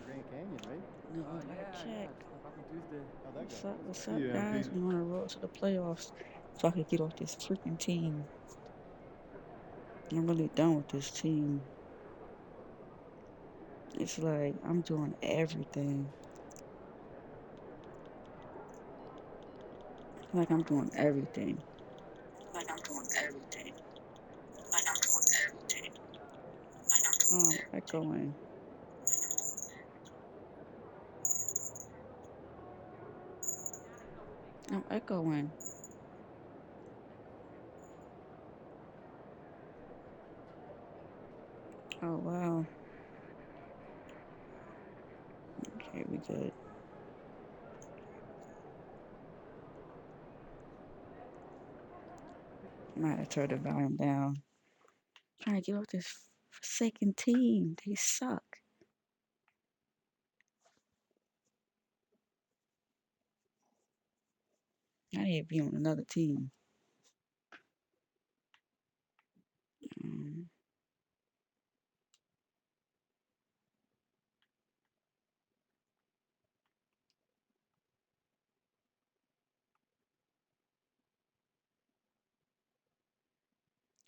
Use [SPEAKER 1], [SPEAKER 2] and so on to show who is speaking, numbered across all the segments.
[SPEAKER 1] Grand Canyon, right?
[SPEAKER 2] No, like check.
[SPEAKER 1] How'd that go?
[SPEAKER 2] What's up, guys? I'm on the road to the playoffs, so I could get off this freaking team. I'm really done with this team. It's like I'm doing everything. Like I'm doing everything.
[SPEAKER 3] Like I'm doing everything. Like I'm doing everything. Like I'm doing everything.
[SPEAKER 2] Echoing. I'm echoing. Oh wow. Okay, we good. Might have turned the volume down. Trying to get off this forsaken team. They suck. I need to be on another team. Um,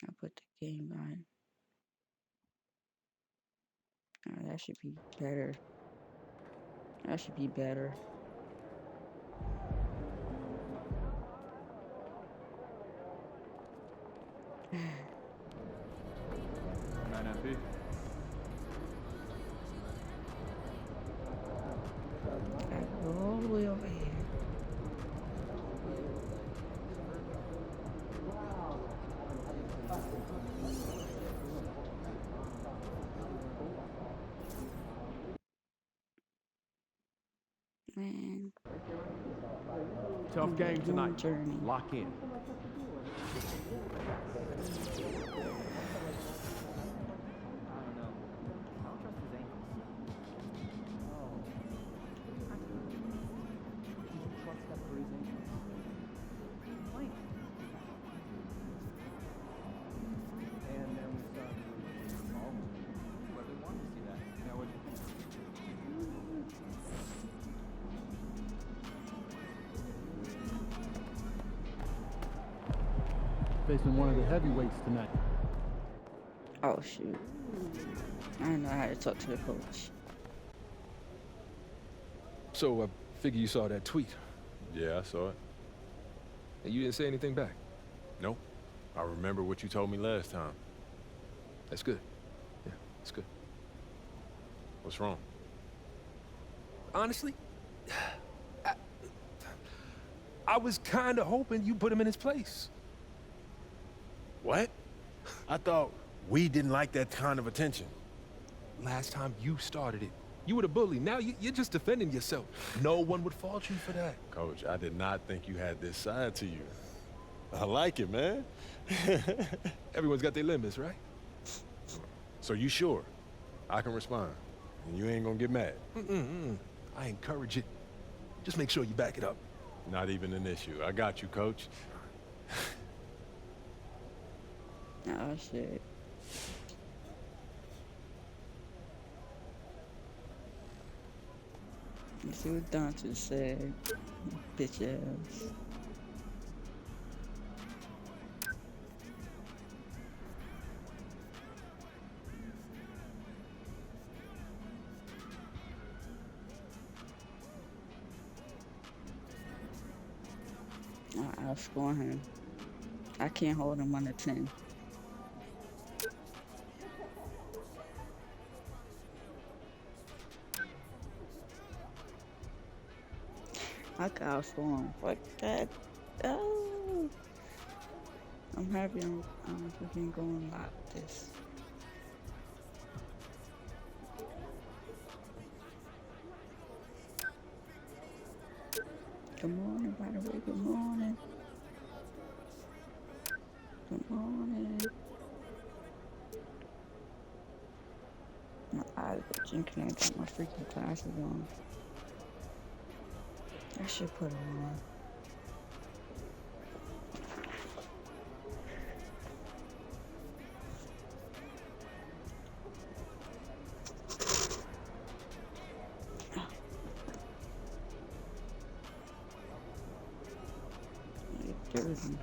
[SPEAKER 2] I put the game on. That should be better. That should be better. Gotta go all the way over here. Man,
[SPEAKER 4] Tough
[SPEAKER 2] gonna be
[SPEAKER 4] game
[SPEAKER 2] a long
[SPEAKER 4] tonight.
[SPEAKER 2] journey.
[SPEAKER 4] Lock in.
[SPEAKER 1] Facing one of the heavyweights tonight.
[SPEAKER 2] Oh shoot. I don't know how to talk to the coach.
[SPEAKER 5] So I figure you saw that tweet.
[SPEAKER 6] Yeah, I saw it.
[SPEAKER 5] And you didn't say anything back.
[SPEAKER 6] Nope. I remember what you told me last time.
[SPEAKER 5] That's good. Yeah, that's good.
[SPEAKER 6] What's wrong?
[SPEAKER 5] Honestly, I, I was kind of hoping you put him in his place.
[SPEAKER 6] What? I thought we didn't like that kind of attention.
[SPEAKER 5] Last time you started it, you were the bully. Now you're just defending yourself. No one would fault you for that.
[SPEAKER 6] Coach, I did not think you had this side to you. I like it, man.
[SPEAKER 5] Everyone's got their limits, right?
[SPEAKER 6] So you sure? I can respond, and you ain't gonna get mad?
[SPEAKER 5] I encourage it. Just make sure you back it up.
[SPEAKER 6] Not even an issue. I got you, Coach.
[SPEAKER 2] Oh shit. Let's see what Dante said. Bitch ass. I'll score him. I can't hold him under 10. I can outscore him. Fuck that. Oh. I'm happy I'm freaking going like this. Good morning, by the way. Good morning. Good morning. My eyes are jinking. I got my freaking glasses on. I should put them on. jersey.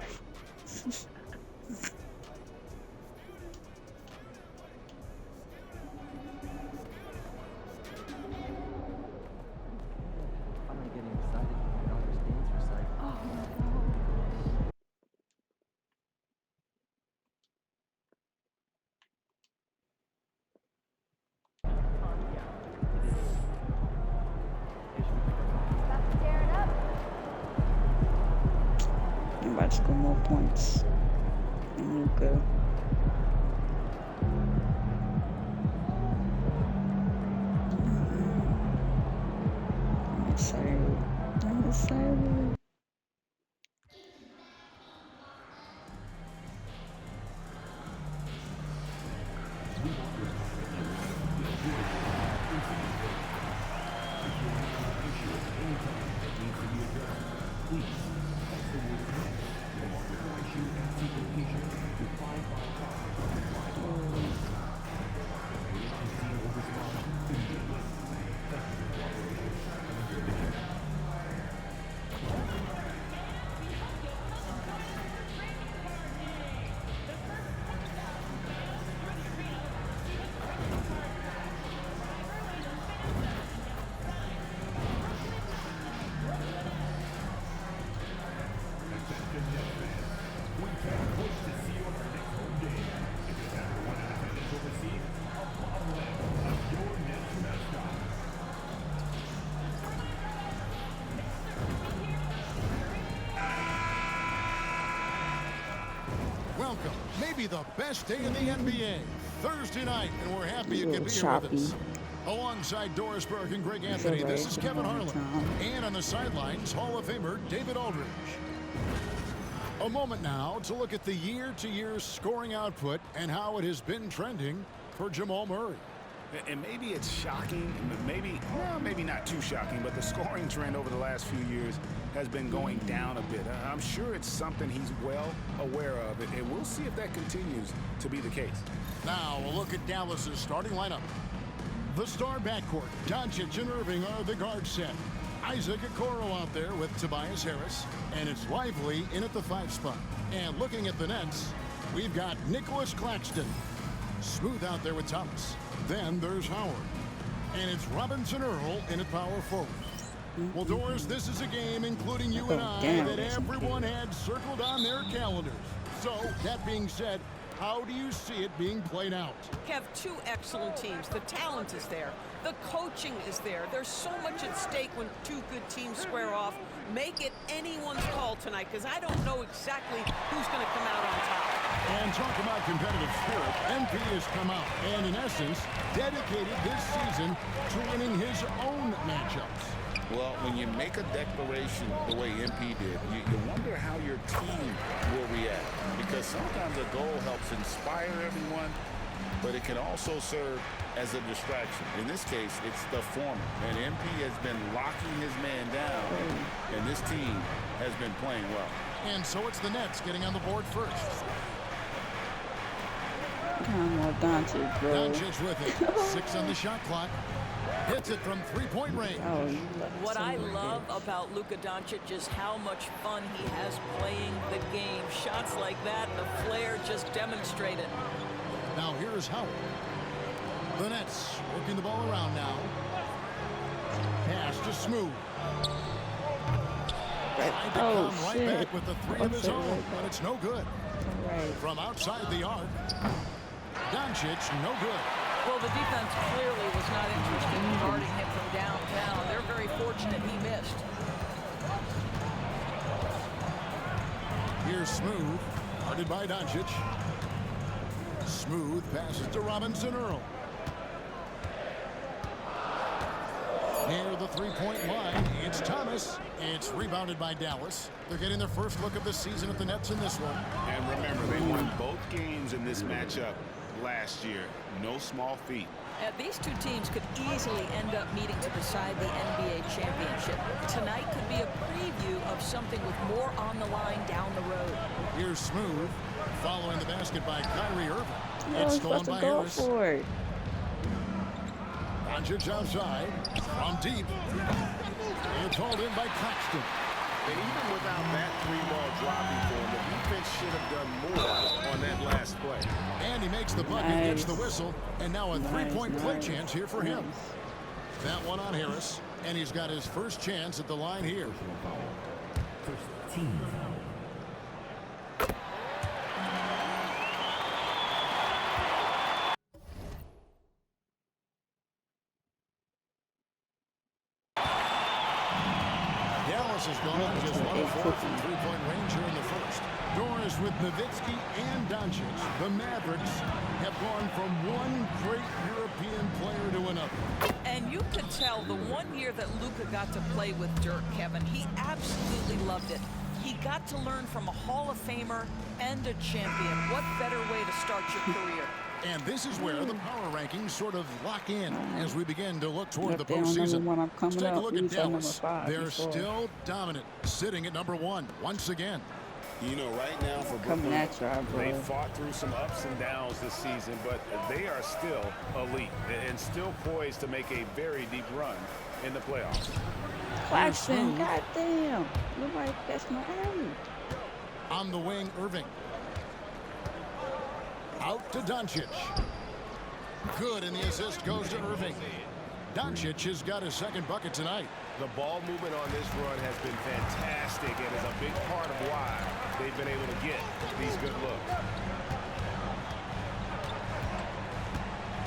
[SPEAKER 4] Finally getting excited when my daughter's games recital.
[SPEAKER 2] I'm about to score more points than Luka. I'm excited. I'm excited.
[SPEAKER 7] Welcome. Maybe the best day in the NBA. Thursday night, and we're happy you can be here
[SPEAKER 2] Choppy.
[SPEAKER 7] with us. Alongside Doris Burke and Greg Anthony, this is Kevin Harlan. And on the sidelines, Hall of Famer David Aldridge. A moment now to look at the year-to-year scoring output and how it has been trending for Jamal Murray.
[SPEAKER 8] And maybe it's shocking, maybe not too shocking, but the scoring trend over the last few years has been going down a bit. I'm sure it's something he's well aware of, and we'll see if that continues to be the case.
[SPEAKER 7] Now, a look at Dallas's starting lineup. The star backcourt, Doncic and Irving are the guard set. Isaac Okoro out there with Tobias Harris, and it's Lively in at the 5 spot. And looking at the Nets, we've got Nicholas Claxton. Smooth out there with Thomas. Then there's Howard. And it's Robinson Earl in at power forward. Well, Doris, this is a game, including you and I, that everyone had circled on their calendars. So, that being said, how do you see it being played out?
[SPEAKER 9] Have two excellent teams. The talent is there. The coaching is there. There's so much at stake when two good teams square off. Make it anyone's call tonight, because I don't know exactly who's going to come out on top.
[SPEAKER 7] And talk about competitive spirit, MP has come out and, in essence, dedicated this season to winning his own matchups.
[SPEAKER 8] Well, when you make a declaration the way MP did, you wonder how your team will react. Because sometimes a goal helps inspire everyone, but it can also serve as a distraction. In this case, it's the former. And MP has been locking his man down, and this team has been playing well.
[SPEAKER 7] And so it's the Nets getting on the board first.
[SPEAKER 2] Come on, Doncic, bro.
[SPEAKER 7] Doncic with it. 6 on the shot clock. Hits it from three-point range.
[SPEAKER 2] Oh,
[SPEAKER 9] What I love about Luka Doncic is how much fun he has playing the game. Shots like that, the flair just demonstrated.
[SPEAKER 7] Now here's Howard. The Nets working the ball around now. Pass to Smooth. Trying to
[SPEAKER 2] Oh,
[SPEAKER 7] come right
[SPEAKER 2] shit.
[SPEAKER 7] back with the 3 of his own, but it's no good.
[SPEAKER 2] right.
[SPEAKER 7] From outside the arc, Doncic, no good.
[SPEAKER 9] Well, the defense clearly was not interested in guarding him from downtown. They're very fortunate he missed.
[SPEAKER 7] Here's Smooth, guarded by Doncic. Smooth passes to Robinson Earl. Near the three-point line, it's Thomas. It's rebounded by Dallas. They're getting their first look of the season at the Nets in this one.
[SPEAKER 8] And remember, they won both games in this matchup last year. No small feat.
[SPEAKER 9] These two teams could easily end up meeting to decide the NBA championship. Tonight could be a preview of something with more on the line down the road.
[SPEAKER 7] Here's Smooth, following the basket by Kyrie Irving.
[SPEAKER 2] No,
[SPEAKER 7] It's
[SPEAKER 2] he's
[SPEAKER 7] stolen
[SPEAKER 2] supposed to
[SPEAKER 7] by
[SPEAKER 2] go
[SPEAKER 7] Harris.
[SPEAKER 2] for it.
[SPEAKER 7] Doncic outside, from deep. It's hauled in by Claxton.
[SPEAKER 6] And even without that three-ball dropping for him, the defense should have done more on that last play.
[SPEAKER 7] And he makes the bucket, gets the whistle, and now a three-point play chance here for him. That one on Harris, and he's got his first chance at the line here.
[SPEAKER 4] First team foul.
[SPEAKER 7] Dallas has gone just 1 of 4 from three-point range here in the first. Doris with Nowitzki and Doncic. The Mavericks have gone from one great European player to another.
[SPEAKER 9] And you could tell the 1 year that Luka got to play with Dirk, Kevin, he absolutely loved it. He got to learn from a Hall of Famer and a champion. What better way to start your career?
[SPEAKER 7] And this is where the power rankings sort of lock in as we begin to look toward
[SPEAKER 2] Yep,
[SPEAKER 7] the
[SPEAKER 2] they don't know when I'm
[SPEAKER 7] postseason.
[SPEAKER 2] coming
[SPEAKER 7] Let's take a
[SPEAKER 2] up.
[SPEAKER 7] look
[SPEAKER 2] We
[SPEAKER 7] at
[SPEAKER 2] saw number
[SPEAKER 7] Dallas.
[SPEAKER 2] 5
[SPEAKER 7] They're
[SPEAKER 2] before.
[SPEAKER 7] still dominant, sitting at number 1 once again.
[SPEAKER 6] You know, right now for
[SPEAKER 2] Coming
[SPEAKER 6] Brooklyn,
[SPEAKER 2] at you,
[SPEAKER 6] they
[SPEAKER 2] bro.
[SPEAKER 6] fought through some ups and downs this season, but they are still elite and still poised to make a very deep run in the playoffs.
[SPEAKER 2] Claxton, goddamn. Nobody catch my alley.
[SPEAKER 7] On the wing, Irving. Out to Doncic. Good, and the assist goes to Irving. Doncic has got his second bucket tonight.
[SPEAKER 6] The ball movement on this run has been fantastic and is a big part of why they've been able to get these good looks.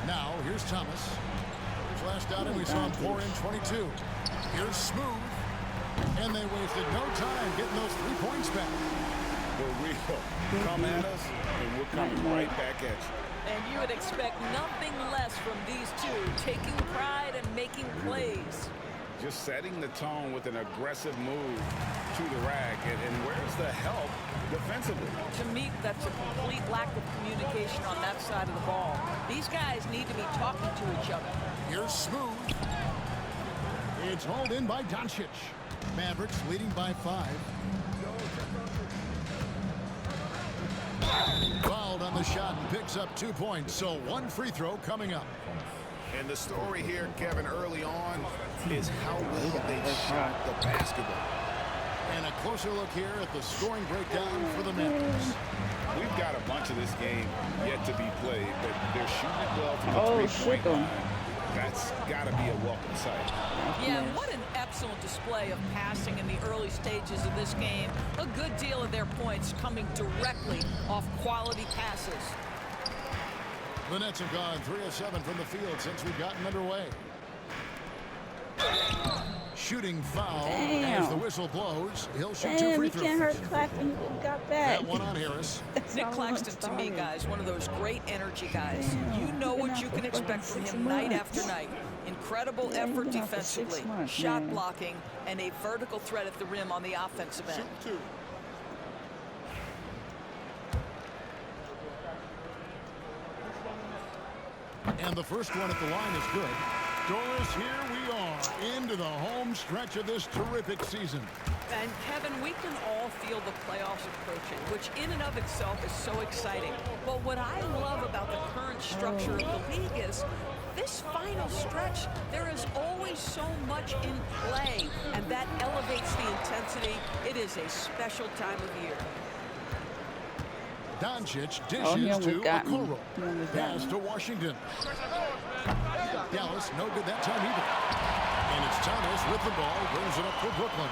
[SPEAKER 7] Now, here's Thomas. His last outing, we saw him pour in 22. Here's Smooth. And they wasted no time getting those 3 points back.
[SPEAKER 6] For real. Come at us, and we're coming right back at you.
[SPEAKER 9] And you would expect nothing less from these two, taking pride and making plays.
[SPEAKER 8] Just setting the tone with an aggressive move to the rack. And where's the help defensively?
[SPEAKER 9] To me, that's a complete lack of communication on that side of the ball. These guys need to be talking to each other.
[SPEAKER 7] Here's Smooth. It's hauled in by Doncic. Mavericks leading by 5. Fouled on the shot and picks up 2 points, so 1 free throw coming up.
[SPEAKER 8] And the story here, Kevin, early on is how well they shot the basketball.
[SPEAKER 7] And a closer look here at the scoring breakdown for the Mavericks.
[SPEAKER 8] We've got a bunch of this game yet to be played, but they're shooting it well from the
[SPEAKER 2] Oh,
[SPEAKER 8] three-point
[SPEAKER 2] shit.
[SPEAKER 8] line. That's got to be a welcome sight.
[SPEAKER 9] Yeah, what an excellent display of passing in the early stages of this game. A good deal of their points coming directly off quality passes.
[SPEAKER 7] The Nets have gone 3 of 7 from the field since we've gotten underway. Shooting foul
[SPEAKER 2] Damn.
[SPEAKER 7] as the whistle blows. He'll shoot 2
[SPEAKER 2] Damn,
[SPEAKER 7] free
[SPEAKER 2] he
[SPEAKER 7] throws.
[SPEAKER 2] can't hurt Claxton. He got back.
[SPEAKER 7] That one on Harris.
[SPEAKER 9] Nick Claxton, to me, guys, one of those great energy guys. You know what you can expect from him night after night. Incredible
[SPEAKER 2] Yeah, he's
[SPEAKER 9] effort
[SPEAKER 2] been out for 6
[SPEAKER 9] defensively,
[SPEAKER 2] months,
[SPEAKER 9] shot
[SPEAKER 2] man.
[SPEAKER 9] blocking, and a vertical threat at the rim on the offensive end.
[SPEAKER 7] And the first one at the line is good. Doris, here we are into the home stretch of this terrific season.
[SPEAKER 9] And Kevin, we can all feel the playoffs approaching, which in and of itself is so exciting. But what I love about the current structure of the league is this final stretch, there is always so much in play, and that elevates the intensity. It is a special time of year.
[SPEAKER 7] Doncic
[SPEAKER 2] Oh, he
[SPEAKER 7] dishes
[SPEAKER 2] almost
[SPEAKER 7] to
[SPEAKER 2] got me.
[SPEAKER 7] Okoro.
[SPEAKER 2] He almost got
[SPEAKER 7] Pass
[SPEAKER 2] me.
[SPEAKER 7] to Washington. Dallas, no good that time either. And it's Thomas with the ball, brings it up for Brooklyn.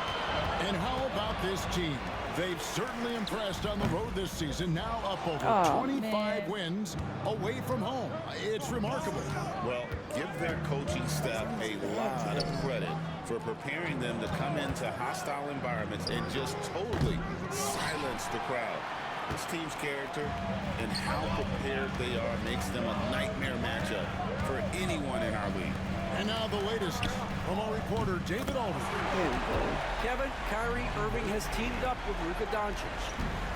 [SPEAKER 7] And how about this team? They've certainly impressed on the road this season, now up over
[SPEAKER 2] Oh,
[SPEAKER 7] 25
[SPEAKER 2] man.
[SPEAKER 7] wins away from home. It's remarkable.
[SPEAKER 8] Well, give their coaching staff a lot of credit for preparing them to come into hostile environments and just totally silence the crowd. This team's character and how prepared they are makes them a nightmare matchup for anyone in our league.
[SPEAKER 7] And now the latest from our reporter, David Aldridge.
[SPEAKER 2] There we go.
[SPEAKER 10] Kevin, Kyrie Irving has teamed up with Luka Doncic.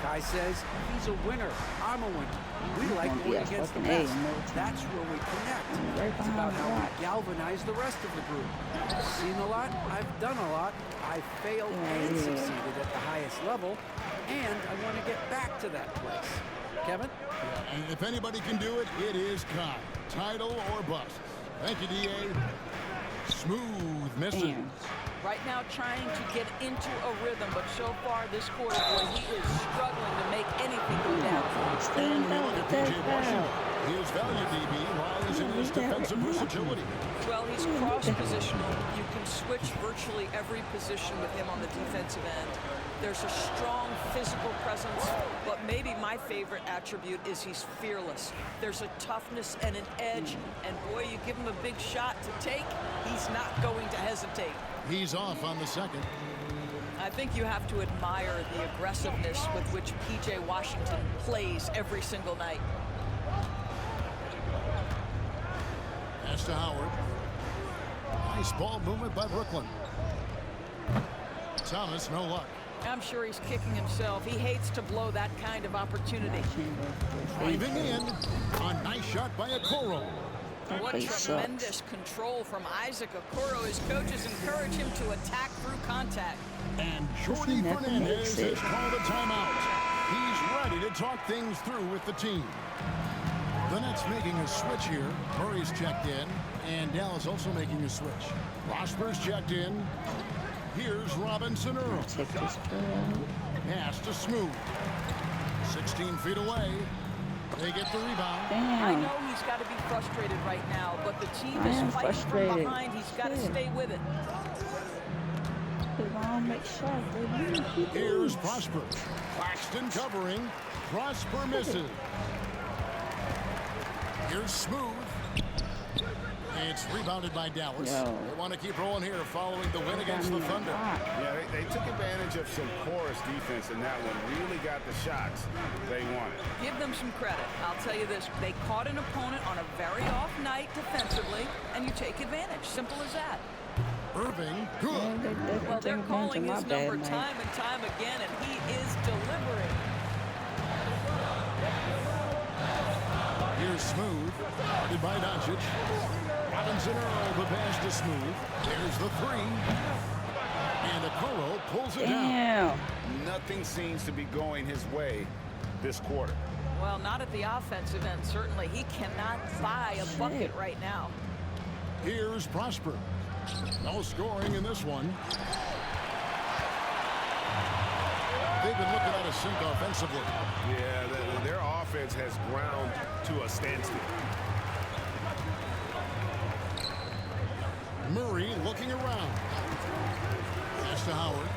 [SPEAKER 10] Kai says he's a winner. I'm a winner. We like
[SPEAKER 2] gonna be
[SPEAKER 10] going
[SPEAKER 2] a
[SPEAKER 10] against the
[SPEAKER 2] fucking A
[SPEAKER 10] best.
[SPEAKER 2] in no time.
[SPEAKER 10] That's where we connect.
[SPEAKER 2] Right
[SPEAKER 10] It's about
[SPEAKER 2] behind
[SPEAKER 10] how
[SPEAKER 2] Rock.
[SPEAKER 10] we galvanize the rest of the group. I've seen a lot. I've done a lot. I failed and
[SPEAKER 2] Yeah.
[SPEAKER 10] succeeded at the highest level, and I want to get back to that place. Kevin?
[SPEAKER 7] And if anybody can do it, it is Kai. Title or bust. Thank you, D.A. Smooth misses.
[SPEAKER 2] Damn.
[SPEAKER 9] Right now trying to get into a rhythm, but so far this quarter, boy, he is struggling to make anything go down.
[SPEAKER 7] And we look at P.J. Washington. His value, DB, lies in his defensive versatility.
[SPEAKER 9] Well, he's cross-positional. You can switch virtually every position with him on the defensive end. There's a strong physical presence, but maybe my favorite attribute is he's fearless. There's a toughness and an edge, and boy, you give him a big shot to take, he's not going to hesitate.
[SPEAKER 7] He's off on the second.
[SPEAKER 9] I think you have to admire the aggressiveness with which P.J. Washington plays every single night.
[SPEAKER 7] Pass to Howard. Nice ball movement by Brooklyn. Thomas, no luck.
[SPEAKER 9] I'm sure he's kicking himself. He hates to blow that kind of opportunity.
[SPEAKER 7] Driving in. A nice shot by Okoro.
[SPEAKER 9] What tremendous control from Isaac Okoro. His coaches encourage him to attack through contact.
[SPEAKER 7] And Jordi Fernandez has called a timeout. He's ready to talk things through with the team. The Nets making a switch here. Murray's checked in, and Dallas also making a switch. Prosper's checked in. Here's Robinson Earl. Pass to Smooth. 16 feet away. They get the rebound.
[SPEAKER 2] Damn.
[SPEAKER 9] I know he's got to be frustrated right now, but the team is fighting from behind. He's got to stay with it.
[SPEAKER 7] Here's Prosper. Claxton covering. Prosper misses. Here's Smooth. It's rebounded by Dallas. They want to keep rolling here following the win against the Thunder.
[SPEAKER 6] Yeah, they took advantage of some porous defense in that one. Really got the shots they wanted.
[SPEAKER 9] Give them some credit. I'll tell you this. They caught an opponent on a very off night defensively, and you take advantage. Simple as that.
[SPEAKER 7] Irving, good.
[SPEAKER 9] Well, they're calling his number time and time again, and he is delivering.
[SPEAKER 7] Here's Smooth. Guarded by Doncic. Robinson Earl, the pass to Smooth. There's the three. And Okoro pulls it down.
[SPEAKER 6] Nothing seems to be going his way this quarter.
[SPEAKER 9] Well, not at the offensive end, certainly. He cannot buy a bucket right now.
[SPEAKER 7] Here's Prosper. No scoring in this one. They've been looking at a sink offensively.
[SPEAKER 6] Yeah, their offense has ground to a standstill.
[SPEAKER 7] Murray looking around. Pass to Howard.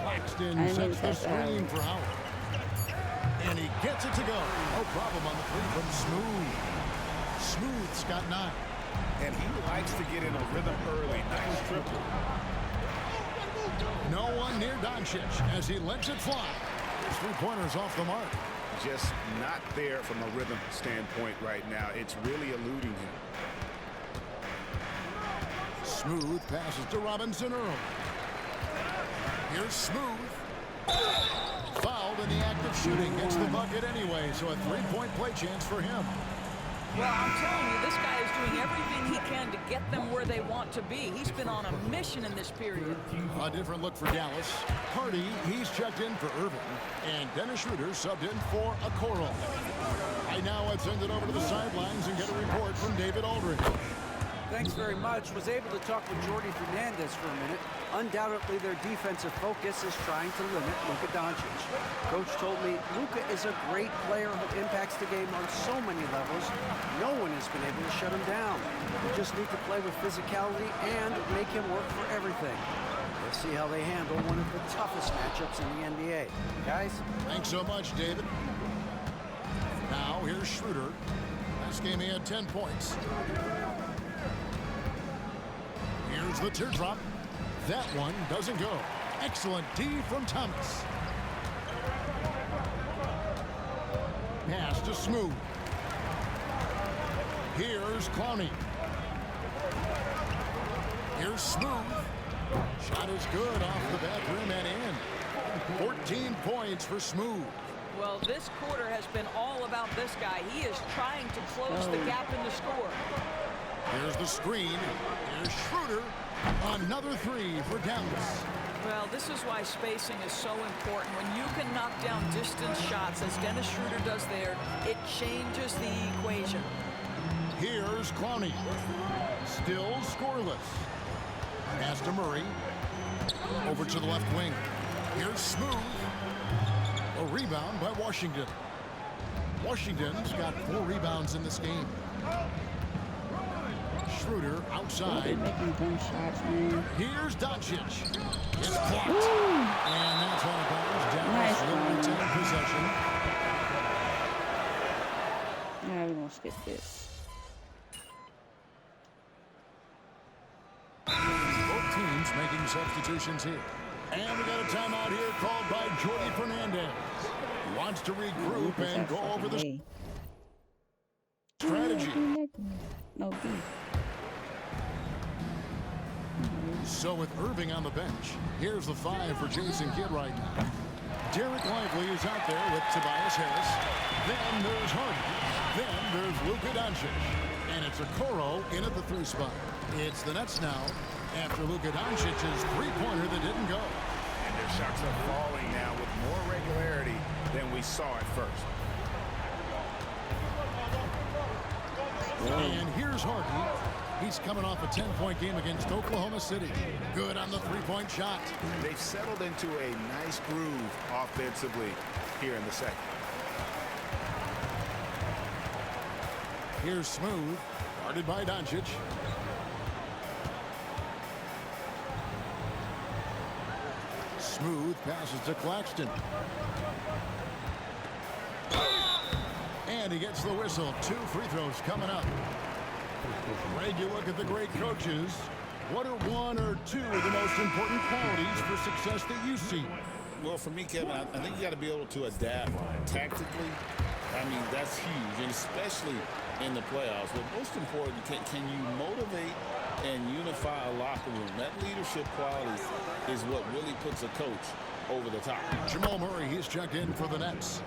[SPEAKER 7] Claxton sets the screen for Howard. And he gets it to go. No problem on the three from Smooth. Smooth's got 9.
[SPEAKER 6] And he likes to get in a rhythm early. Nice triple.
[SPEAKER 7] No one near Doncic as he lets it fly. His three-pointers off the mark.
[SPEAKER 6] Just not there from a rhythm standpoint right now. It's really eluding him.
[SPEAKER 7] Smooth passes to Robinson Earl. Here's Smooth. Fouled in the act of shooting. Gets the bucket anyway, so a three-point play chance for him.
[SPEAKER 9] Well, I'm telling you, this guy is doing everything he can to get them where they want to be. He's been on a mission in this period.
[SPEAKER 7] A different look for Dallas. Hardy, he's checked in for Irving. And Dennis Schroeder subbed in for Okoro. Right now, let's send it over to the sidelines and get a report from David Aldridge.
[SPEAKER 10] Thanks very much. Was able to talk with Jordi Fernandez for a minute. Undoubtedly, their defensive focus is trying to limit Luka Doncic. Coach told me Luka is a great player who impacts the game on so many levels. No one has been able to shut him down. We just need to play with physicality and make him work for everything. Let's see how they handle one of the toughest matchups in the NBA. Guys?
[SPEAKER 7] Thanks so much, David. Now, here's Schroeder. Last game he had 10 points. Here's the teardrop. That one doesn't go. Excellent D from Thomas. Pass to Smooth. Here's Clowney. Here's Smooth. Shot is good off the back rim and in. 14 points for Smooth.
[SPEAKER 9] Well, this quarter has been all about this guy. He is trying to close the gap in the score.
[SPEAKER 7] Here's the screen. Here's Schroeder. Another three for Dallas.
[SPEAKER 9] Well, this is why spacing is so important. When you can knock down distance shots, as Dennis Schroeder does there, it changes the equation.
[SPEAKER 7] Here's Clowney. Still scoreless. Pass to Murray. Over to the left wing. Here's Smooth. A rebound by Washington. Washington's got 4 rebounds in this game. Schroeder
[SPEAKER 2] They're
[SPEAKER 7] outside.
[SPEAKER 2] making dumb shots, man.
[SPEAKER 7] Here's Doncic. It's blocked. And that's out of bounds. Dallas will retain possession.
[SPEAKER 2] Yeah, we're gonna skip this.
[SPEAKER 7] Both teams making substitutions here. And we got a timeout here called by Jordi Fernandez. He wants to regroup and go over the strategy.
[SPEAKER 2] No B.
[SPEAKER 7] So with Irving on the bench, here's the 5 for Jason Kidd right now. Derek Lively is out there with Tobias Harris. Then there's Harden. Then there's Luka Doncic. And it's Okoro in at the 3 spot. It's the Nets now after Luka Doncic's 3-pointer that didn't go.
[SPEAKER 6] And their shots are falling now with more regularity than we saw at first.
[SPEAKER 7] And here's Harden. He's coming off a 10-point game against Oklahoma City. Good on the 3-point shot.
[SPEAKER 6] They've settled into a nice groove offensively here in the second.
[SPEAKER 7] Here's Smooth, guarded by Doncic. Smooth passes to Claxton. And he gets the whistle. 2 free throws coming up. Greg, you look at the great coaches. What are 1 or 2 of the most important qualities for success that you see?
[SPEAKER 8] Well, for me, Kevin, I think you got to be able to adapt tactically. I mean, that's huge, and especially in the playoffs. But most important, can you motivate and unify a locker room? That leadership quality is what really puts a coach over the top.
[SPEAKER 7] Jamal Murray, he's checked in for the Nets.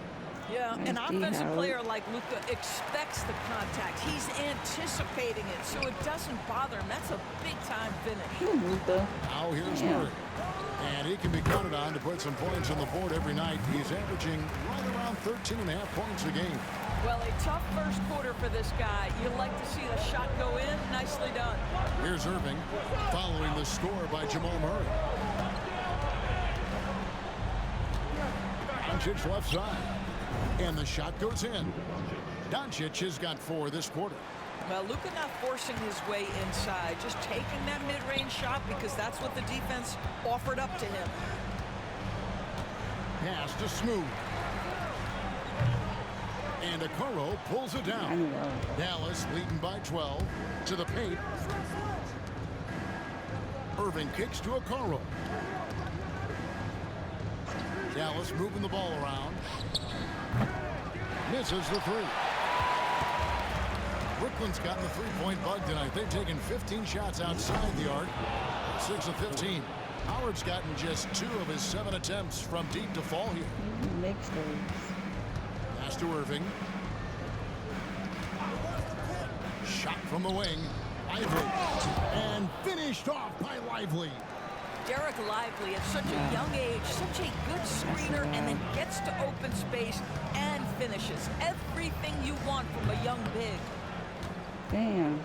[SPEAKER 9] Yeah, an
[SPEAKER 2] Nice
[SPEAKER 9] offensive
[SPEAKER 2] D,
[SPEAKER 9] player like Luka expects the contact. He's anticipating it, so it doesn't bother him. That's a big-time finish.
[SPEAKER 2] Luka.
[SPEAKER 7] Now here's
[SPEAKER 2] Yeah.
[SPEAKER 7] Murray. And he can be counted on to put some points on the board every night. He's averaging right around 13.5 points a game.
[SPEAKER 9] Well, a tough first quarter for this guy. You like to see the shot go in. Nicely done.
[SPEAKER 7] Here's Irving following the score by Jamal Murray. Doncic left side. And the shot goes in. Doncic has got 4 this quarter.
[SPEAKER 9] Well, Luka not forcing his way inside, just taking that mid-range shot because that's what the defense offered up to him.
[SPEAKER 7] Pass to Smooth. And Okoro pulls it down. Dallas leading by 12 to the paint. Irving kicks to Okoro. Dallas moving the ball around. Misses the 3. Brooklyn's gotten the 3-point bug tonight. They've taken 15 shots outside the arc. 6 of 15. Howard's gotten just 2 of his 7 attempts from deep to fall here.
[SPEAKER 2] Makes those.
[SPEAKER 7] Pass to Irving. Shot from the wing. Lively. And finished off by Lively.
[SPEAKER 9] Derek Lively at such a young age, such a good screener, and then gets to open space and finishes. Everything you want from a young big.
[SPEAKER 2] Damn.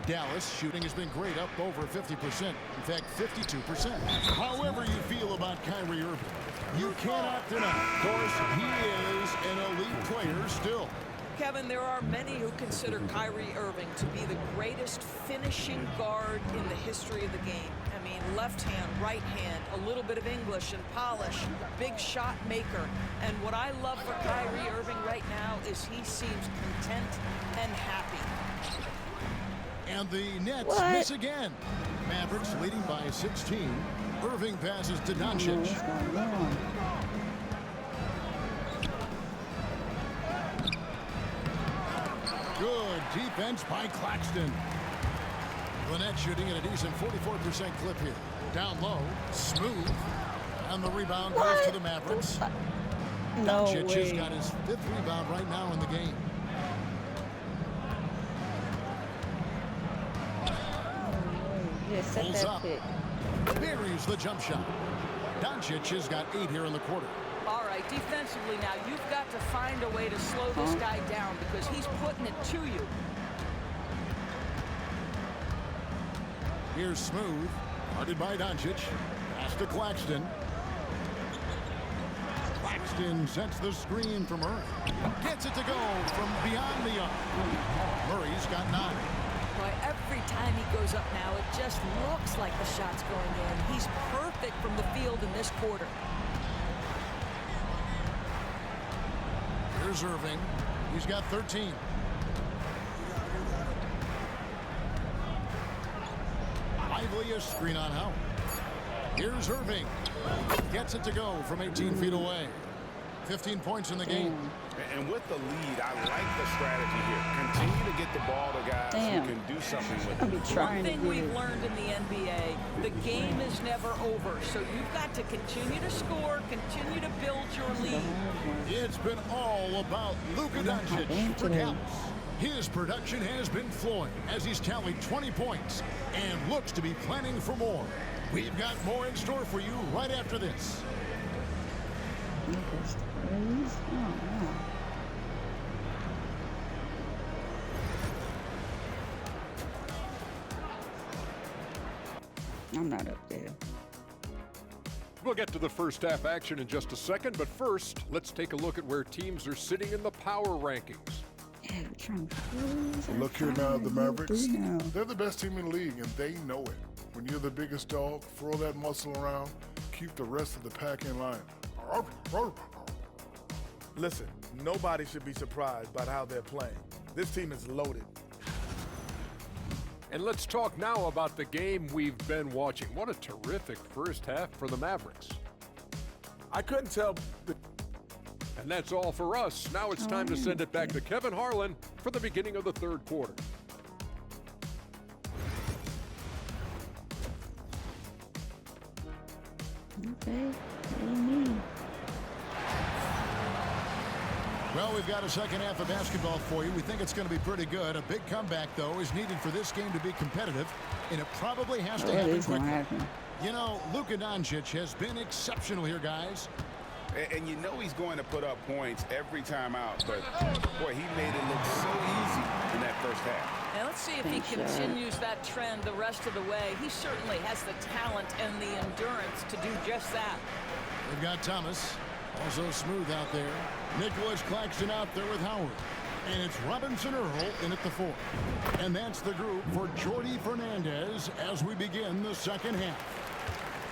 [SPEAKER 7] Dallas shooting has been great, up over 50%. In fact, 52%. However you feel about Kyrie Irving, you cannot deny, of course, he is an elite player still.
[SPEAKER 9] Kevin, there are many who consider Kyrie Irving to be the greatest finishing guard in the history of the game. I mean, left hand, right hand, a little bit of English and polish, big shot maker. And what I love for Kyrie Irving right now is he seems content and happy.
[SPEAKER 7] And the Nets miss again. Mavericks leading by 16. Irving passes to Doncic. Good defense by Claxton. The Nets shooting at a decent 44% clip here. Down low, Smooth. And the rebound goes to the Mavericks.
[SPEAKER 2] No
[SPEAKER 7] Doncic has
[SPEAKER 2] way.
[SPEAKER 7] got his 5th rebound right now in the game.
[SPEAKER 2] Yeah, set
[SPEAKER 7] Pulls
[SPEAKER 2] that
[SPEAKER 7] up.
[SPEAKER 2] pick.
[SPEAKER 7] Buries the jump shot. Doncic has got 8 here in the quarter.
[SPEAKER 9] All right, defensively now, you've got to find a way to slow this guy down because he's putting it to you.
[SPEAKER 7] Here's Smooth. Guarded by Doncic. Pass to Claxton. Claxton sets the screen from Murray. Gets it to go from beyond the arc. Murray's got 9.
[SPEAKER 11] Boy, every time he goes up now, it just looks like the shot's going in. He's perfect from the field in this quarter.
[SPEAKER 7] Here's Irving. He's got 13. Lively a screen on Howard. Here's Irving. Gets it to go from 18 feet away. 15 points in the game.
[SPEAKER 6] And with the lead, I like the strategy here. Continue to get the ball to guys who can do something with it.
[SPEAKER 11] One thing we've learned in the NBA, the game is never over. So you've got to continue to score, continue to build your lead.
[SPEAKER 7] It's been all about Luka Doncic for Dallas. His production has been flowing as he's tallied 20 points and looks to be planning for more. We've got more in store for you right after this.
[SPEAKER 2] I'm not up there.
[SPEAKER 12] We'll get to the first half action in just a second, but first, let's take a look at where teams are sitting in the power rankings.
[SPEAKER 13] Look here now, the Mavericks. They're the best team in the league, and they know it. When you're the biggest dog, throw that muscle around, keep the rest of the pack in line.
[SPEAKER 14] Listen, nobody should be surprised by how they're playing. This team is loaded.
[SPEAKER 12] And let's talk now about the game we've been watching. What a terrific first half for the Mavericks.
[SPEAKER 14] I couldn't tell.
[SPEAKER 12] And that's all for us. Now it's time to send it back to Kevin Harlan for the beginning of the third quarter.
[SPEAKER 2] Okay. Amen.
[SPEAKER 7] Well, we've got a second half of basketball for you. We think it's going to be pretty good. A big comeback, though, is needed for this game to be competitive, and it probably has to happen quickly. You know, Luka Doncic has been exceptional here, guys.
[SPEAKER 6] And you know he's going to put up points every time out, but boy, he made it look so easy in that first half.
[SPEAKER 11] Now let's see if he continues that trend the rest of the way. He certainly has the talent and the endurance to do just that.
[SPEAKER 7] We've got Thomas, also Smooth out there. Nicholas Claxton out there with Howard. And it's Robinson Earl in at the 4. And that's the group for Jordi Fernandez as we begin the second half.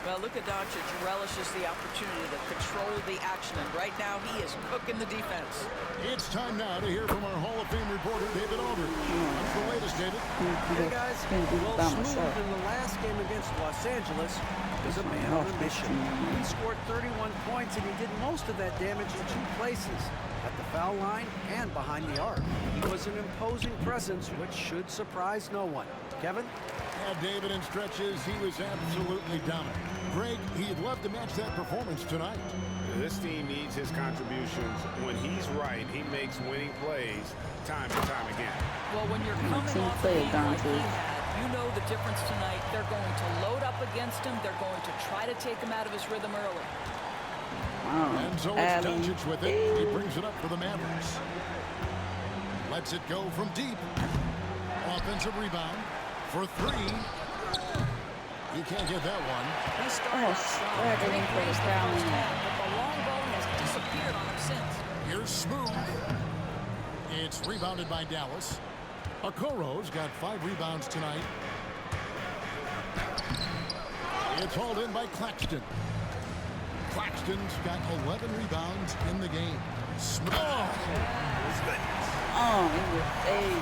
[SPEAKER 9] Well, Luka Doncic relishes the opportunity to control the action, and right now he is cooking the defense.
[SPEAKER 7] It's time now to hear from our Hall of Fame reporter, David Aldridge. What's the latest, David?
[SPEAKER 10] Hey, guys. Well, Smooth in the last game against Los Angeles is a man on a mission. He scored 31 points, and he did most of that damage in 2 places, at the foul line and behind the arc. He was an imposing presence, which should surprise no one. Kevin?
[SPEAKER 7] Yeah, David, in stretches, he was absolutely dominant. Greg, he'd love to match that performance tonight.
[SPEAKER 6] This team needs his contributions. When he's right, he makes winning plays time and time again.
[SPEAKER 11] Well, when you're coming off a game like he had, you know the difference tonight. They're going to load up against him. They're going to try to take him out of his rhythm early.
[SPEAKER 7] And so it's Doncic with it. He brings it up for the Mavericks. Lets it go from deep. Offensive rebound for 3. He can't get that one.
[SPEAKER 11] He started struggling for the foul, but the long ball has disappeared on him since.
[SPEAKER 7] Here's Smooth. It's rebounded by Dallas. Okoro's got 5 rebounds tonight. It's hauled in by Claxton. Claxton's got 11 rebounds in the game. Smooth.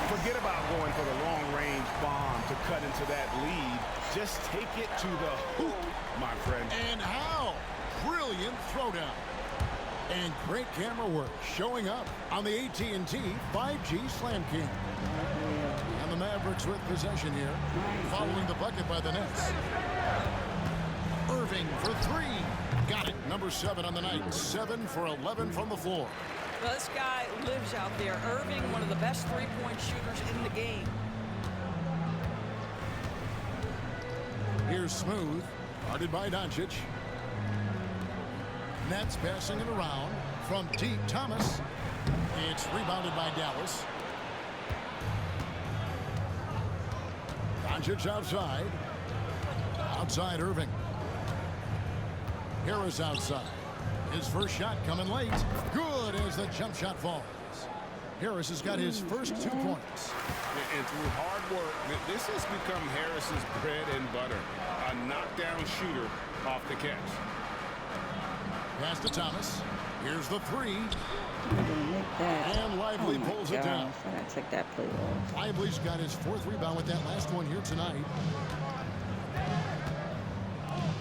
[SPEAKER 6] Forget about going for the long-range bomb to cut into that lead. Just take it to the hoop, my friend.
[SPEAKER 7] And how? Brilliant throwdown. And great camera work showing up on the AT&T 5G Slam King. And the Mavericks with possession here, following the bucket by the Nets. Irving for 3. Got it. Number 7 on the night. 7 for 11 from the floor.
[SPEAKER 9] Well, this guy lives out there. Irving, one of the best three-point shooters in the game.
[SPEAKER 7] Here's Smooth, guarded by Doncic. Nets passing it around from deep. Thomas. It's rebounded by Dallas. Doncic outside. Outside Irving. Harris outside. His first shot coming late. Good as the jump shot falls. Harris has got his first 2 points.
[SPEAKER 8] And through hard work, this has become Harris's bread and butter. A knockdown shooter off the catch.
[SPEAKER 7] Pass to Thomas. Here's the three. And Lively pulls it down.
[SPEAKER 2] I gotta take that play off.
[SPEAKER 7] Lively's got his 4th rebound with that last one here tonight.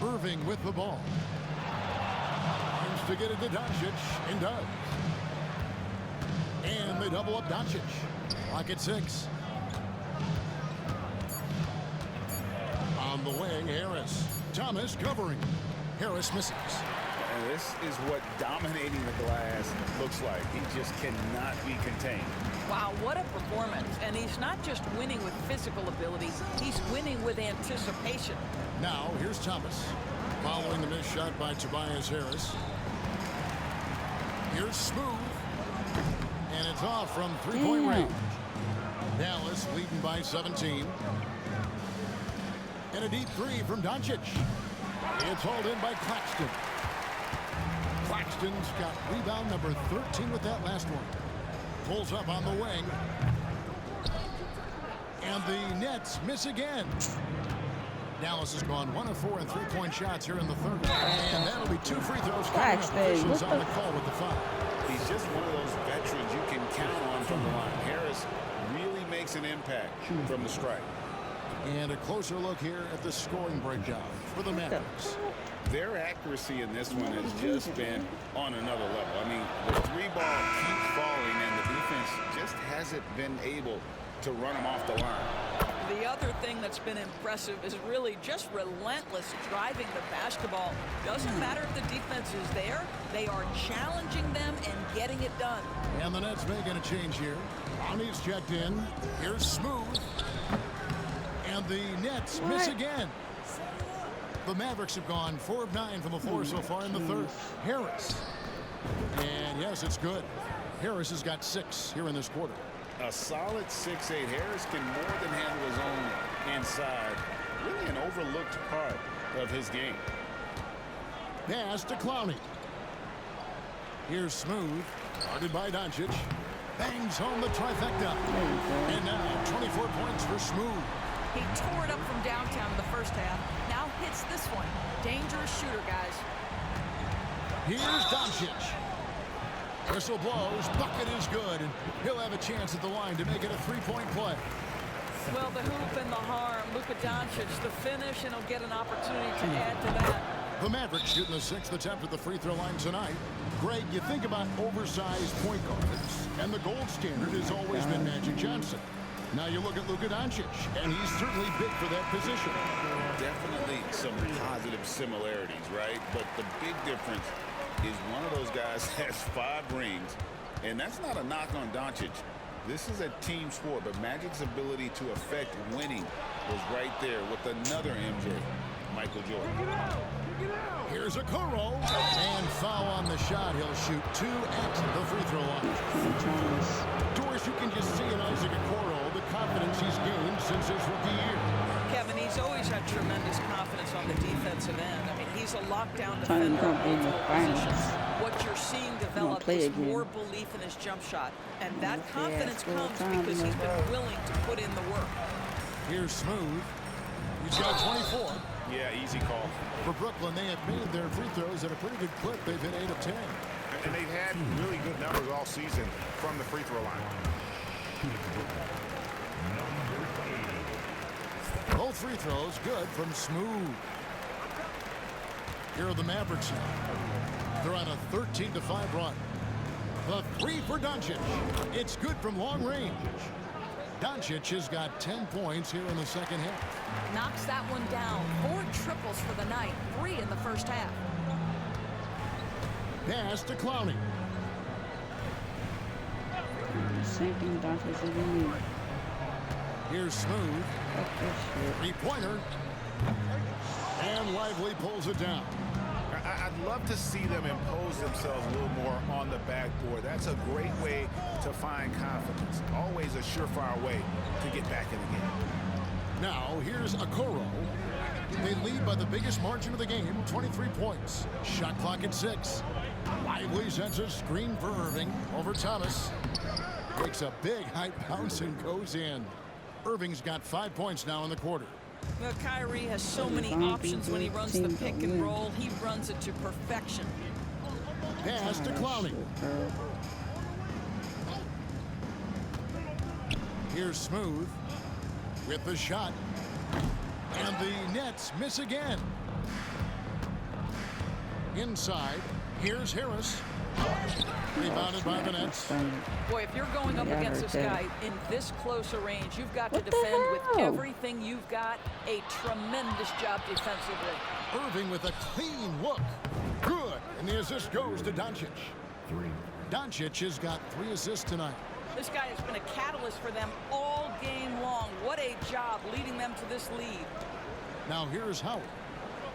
[SPEAKER 7] Irving with the ball. Aims to get it to Doncic, and does. And they double up Doncic. Clock at 6. On the wing, Harris. Thomas covering. Harris misses.
[SPEAKER 6] And this is what dominating the glass looks like. He just cannot be contained.
[SPEAKER 11] Wow, what a performance. And he's not just winning with physical ability, he's winning with anticipation.
[SPEAKER 7] Now, here's Thomas. Following the missed shot by Tobias Harris. Here's Smooth. And it's off from 3-point range. Dallas leading by 17. And a deep three from Doncic. It's hauled in by Claxton. Claxton's got rebound number 13 with that last one. Pulls up on the wing. And the Nets miss again. Dallas has gone 1 of 4 in 3-point shots here in the third. And that'll be 2 free throws. Officials on the call with the foul.
[SPEAKER 8] He's just one of those veterans you can count on from the line. Harris really makes an impact from the strike.
[SPEAKER 7] And a closer look here at the scoring breakdown for the Mavericks.
[SPEAKER 8] Their accuracy in this one has just been on another level. I mean, the 3-ball keeps falling, and the defense just hasn't been able to run them off the line.
[SPEAKER 11] The other thing that's been impressive is really just relentless driving the basketball. Doesn't matter if the defense is there, they are challenging them and getting it done.
[SPEAKER 7] And the Nets making a change here. Lonnie's checked in. Here's Smooth. And the Nets miss again. The Mavericks have gone 4 of 9 from the floor so far in the third. Harris. And yes, it's good. Harris has got 6 here in this quarter.
[SPEAKER 8] A solid 6'8". Harris can more than handle his own inside. Really an overlooked part of his game.
[SPEAKER 7] Pass to Clowney. Here's Smooth. Guarded by Doncic. Bangs home the trifecta. And now 24 points for Smooth.
[SPEAKER 11] He tore it up from downtown in the first half. Now hits this one. Dangerous shooter, guys.
[SPEAKER 7] Here's Doncic. Whistle blows. Bucket is good. And he'll have a chance at the line to make it a 3-point play.
[SPEAKER 11] Well, the hoop and the harm. Luka Doncic, the finish, and he'll get an opportunity to add to that.
[SPEAKER 7] The Mavericks shooting the 6th attempt at the free throw line tonight. Greg, you think about oversized point guards, and the gold standard has always been Magic Johnson. Now you look at Luka Doncic, and he's certainly big for that position.
[SPEAKER 8] Definitely some positive similarities, right? But the big difference is one of those guys has 5 rings, and that's not a knock on Doncic. This is a team sport, but Magic's ability to affect winning was right there with another MJ, Michael Jordan.
[SPEAKER 7] Here's a Okoro, and foul on the shot. He'll shoot 2 at the free throw line. Doris, you can just see in Isaac Okoro the confidence he's gained since his rookie year.
[SPEAKER 9] Kevin, he's always had tremendous confidence on the defensive end. I mean, he's a lockdown defender in both positions. What you're seeing develop is more belief in his jump shot. And that confidence comes because he's been willing to put in the work.
[SPEAKER 7] Here's Smooth. He's got 24.
[SPEAKER 6] Yeah, easy call.
[SPEAKER 7] For Brooklyn, they have made their free throws at a pretty good clip. They've hit 8 of 10.
[SPEAKER 15] And they've had really good numbers all season from the free throw line.
[SPEAKER 7] Both free throws good from Smooth. Here are the Mavericks now. They're on a 13-5 run. The 3 for Doncic. It's good from long range. Doncic has got 10 points here in the second half.
[SPEAKER 11] Knocks that one down. 4 triples for the night. 3 in the first half.
[SPEAKER 7] Pass to Clowney.
[SPEAKER 2] Same thing Doncic is doing.
[SPEAKER 7] Here's Smooth. 3-pointer. And Lively pulls it down.
[SPEAKER 15] I'd love to see them impose themselves a little more on the backboard. That's a great way to find confidence. Always a surefire way to get back in the game.
[SPEAKER 7] Now, here's Okoro. They lead by the biggest margin of the game, 23 points. Shot clock at 6. Lively sends a screen for Irving over Thomas. Takes a big high bounce and goes in. Irving's got 5 points now in the quarter.
[SPEAKER 11] Well, Kyrie has so many options when he runs the pick and roll. He runs it to perfection.
[SPEAKER 7] Pass to Clowney. Here's Smooth with the shot. And the Nets miss again. Inside, here's Harris. Rebounded by the Nets.
[SPEAKER 11] Boy, if you're going up against this guy in this close a range, you've got to defend with everything you've got. A tremendous job defensively.
[SPEAKER 7] Irving with a clean look. Good. And the assist goes to Doncic. Doncic has got 3 assists tonight.
[SPEAKER 11] This guy has been a catalyst for them all game long. What a job leading them to this lead.
[SPEAKER 7] Now here's Howard.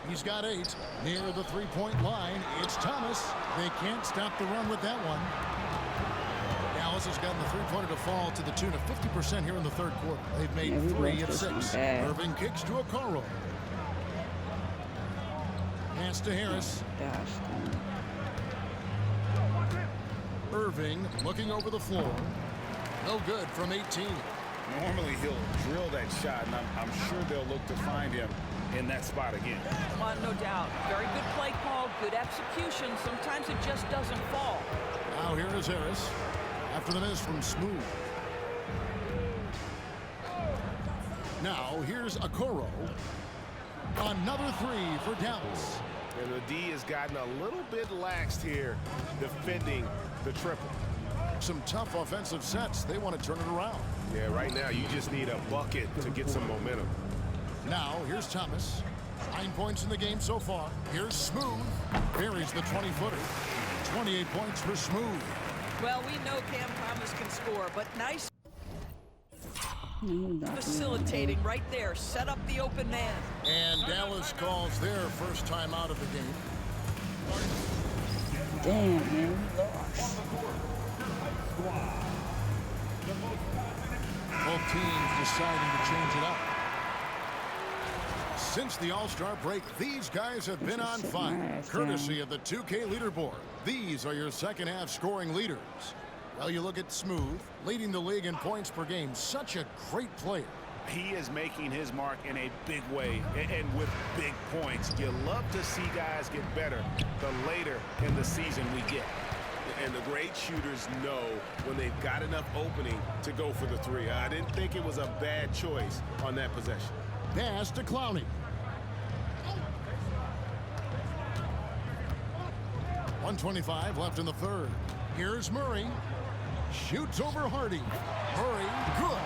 [SPEAKER 7] He's got 8 near the 3-point line. It's Thomas. They can't stop the run with that one. Dallas has gotten the 3-pointer to fall to the tune of 50% here in the third quarter. They've made 3 of 6. Irving kicks to Okoro. Pass to Harris. Irving looking over the floor. No good from 18.
[SPEAKER 6] Normally he'll drill that shot, and I'm sure they'll look to find him in that spot again.
[SPEAKER 11] No doubt. Very good play call, good execution. Sometimes it just doesn't fall.
[SPEAKER 7] Now here is Harris after the miss from Smooth. Now here's Okoro. Another 3 for Dallas.
[SPEAKER 6] And the D has gotten a little bit laxed here defending the triple.
[SPEAKER 7] Some tough offensive sets. They want to turn it around.
[SPEAKER 6] Yeah, right now you just need a bucket to get some momentum.
[SPEAKER 7] Now here's Thomas. 9 points in the game so far. Here's Smooth. Buries the 20-footer. 28 points for Smooth.
[SPEAKER 11] Well, we know Cam Thomas can score, but nice facilitating right there. Set up the open man.
[SPEAKER 7] And Dallas calls their first time out of the game.
[SPEAKER 2] Damn, man, we lost.
[SPEAKER 7] Both teams deciding to change it up. Since the All-Star break, these guys have been on fire. Courtesy of the 2K leaderboard. These are your second-half scoring leaders. Well, you look at Smooth, leading the league in points per game. Such a great player.
[SPEAKER 6] He is making his mark in a big way and with big points. You love to see guys get better the later in the season we get. And the great shooters know when they've got enough opening to go for the 3. I didn't think it was a bad choice on that possession.
[SPEAKER 7] Pass to Clowney. 1:25 left in the third. Here's Murray. Shoots over Hardy. Murray, good.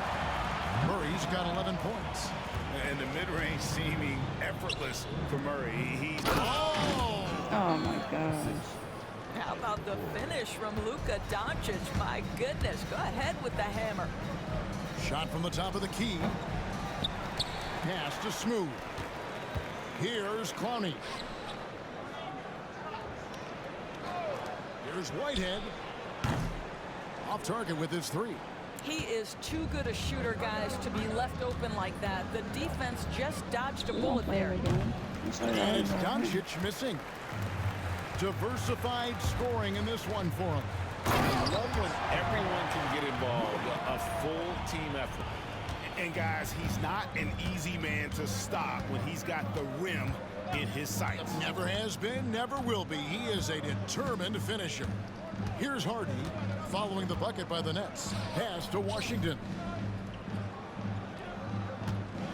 [SPEAKER 7] Murray's got 11 points.
[SPEAKER 6] And the mid-range seeming effortless for Murray. He's...
[SPEAKER 2] Oh my gosh.
[SPEAKER 11] How about the finish from Luka Doncic? My goodness, go ahead with the hammer.
[SPEAKER 7] Shot from the top of the key. Pass to Smooth. Here's Clowney. Here's Whitehead. Off target with his 3.
[SPEAKER 11] He is too good a shooter, guys, to be left open like that. The defense just dodged a bullet there.
[SPEAKER 7] And it's Doncic missing. Diversified scoring in this one for him.
[SPEAKER 6] I love when everyone can get involved, a full team effort. And guys, he's not an easy man to stop when he's got the rim in his sights.
[SPEAKER 7] Never has been, never will be. He is a determined finisher. Here's Hardy following the bucket by the Nets. Pass to Washington.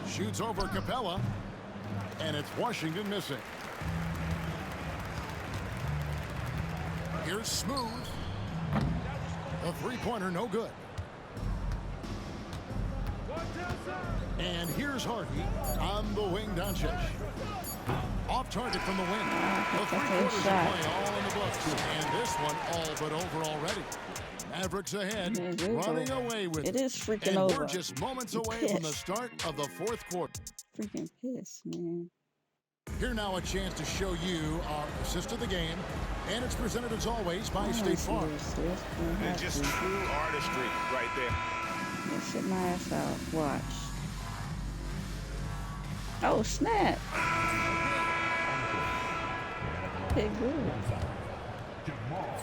[SPEAKER 7] Shoots over Capella. And it's Washington missing. Here's Smooth. A 3-pointer, no good. And here's Hardy on the wing, Doncic. Off target from the wing. The 3 quarters of play all in the books. And this one all but over already. Mavericks ahead, running away with it.
[SPEAKER 2] It is freaking
[SPEAKER 7] and
[SPEAKER 2] over.
[SPEAKER 7] We're just moments away from the start of the fourth quarter.
[SPEAKER 2] Freaking pissed, man.
[SPEAKER 7] Here now a chance to show you our assist of the game. And it's presented as always by State Farm.
[SPEAKER 6] It's just true artistry right there.
[SPEAKER 2] Yeah, shit my ass out. Watch. Oh, snap. Okay, good.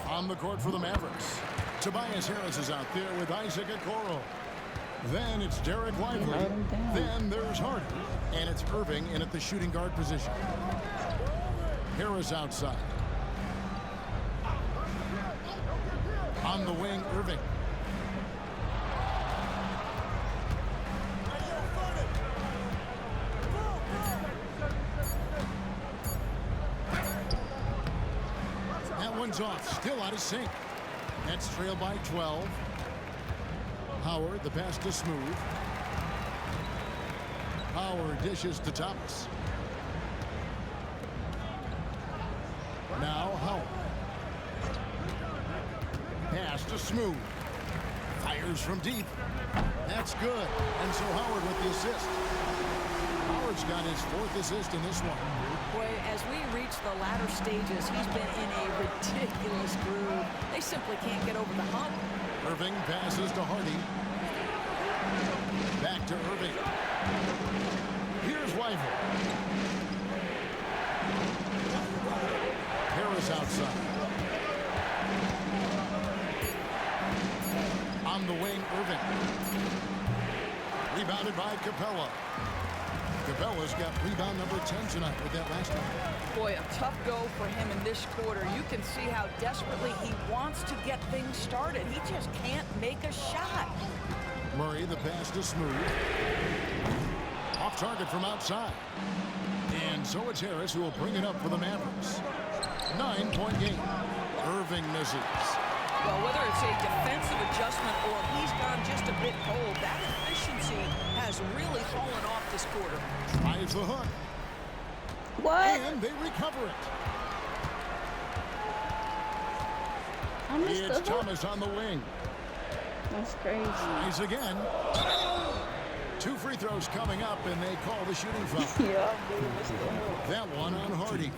[SPEAKER 7] On the court for the Mavericks, Tobias Harris is out there with Isaac Okoro. Then it's Derek Lively. Then there's Harden. And it's Irving in at the shooting guard position. Harris outside. On the wing, Irving. That one's off. Still out of sync. Nets trail by 12. Howard, the pass to Smooth. Howard dishes to Thomas. Now Howard. Pass to Smooth. Fires from deep. That's good. And so Howard with the assist. Howard's got his 4th assist in this one.
[SPEAKER 11] Boy, as we reach the latter stages, he's been in a ridiculous groove. They simply can't get over the hump.
[SPEAKER 7] Irving passes to Hardy. Back to Irving. Here's Lively. Harris outside. On the wing, Irving. Rebounded by Capella. Capella's got rebound number 10 tonight with that last one.
[SPEAKER 11] Boy, a tough go for him in this quarter. You can see how desperately he wants to get things started. He just can't make a shot.
[SPEAKER 7] Murray, the pass to Smooth. Off target from outside. And so it's Harris who will bring it up for the Mavericks. 9-point game. Irving misses.
[SPEAKER 11] Well, whether it's a defensive adjustment or he's gone just a bit cold, that efficiency has really fallen off this quarter.
[SPEAKER 7] Tries the hook.
[SPEAKER 2] What?
[SPEAKER 7] And they recover it.
[SPEAKER 2] I missed
[SPEAKER 7] It's
[SPEAKER 2] the hook.
[SPEAKER 7] Thomas on the wing.
[SPEAKER 2] That's crazy.
[SPEAKER 7] Tries again. 2 free throws coming up, and they call the shooting foul.
[SPEAKER 2] Yeah, dude, missed the hook.
[SPEAKER 7] That one on Hardy.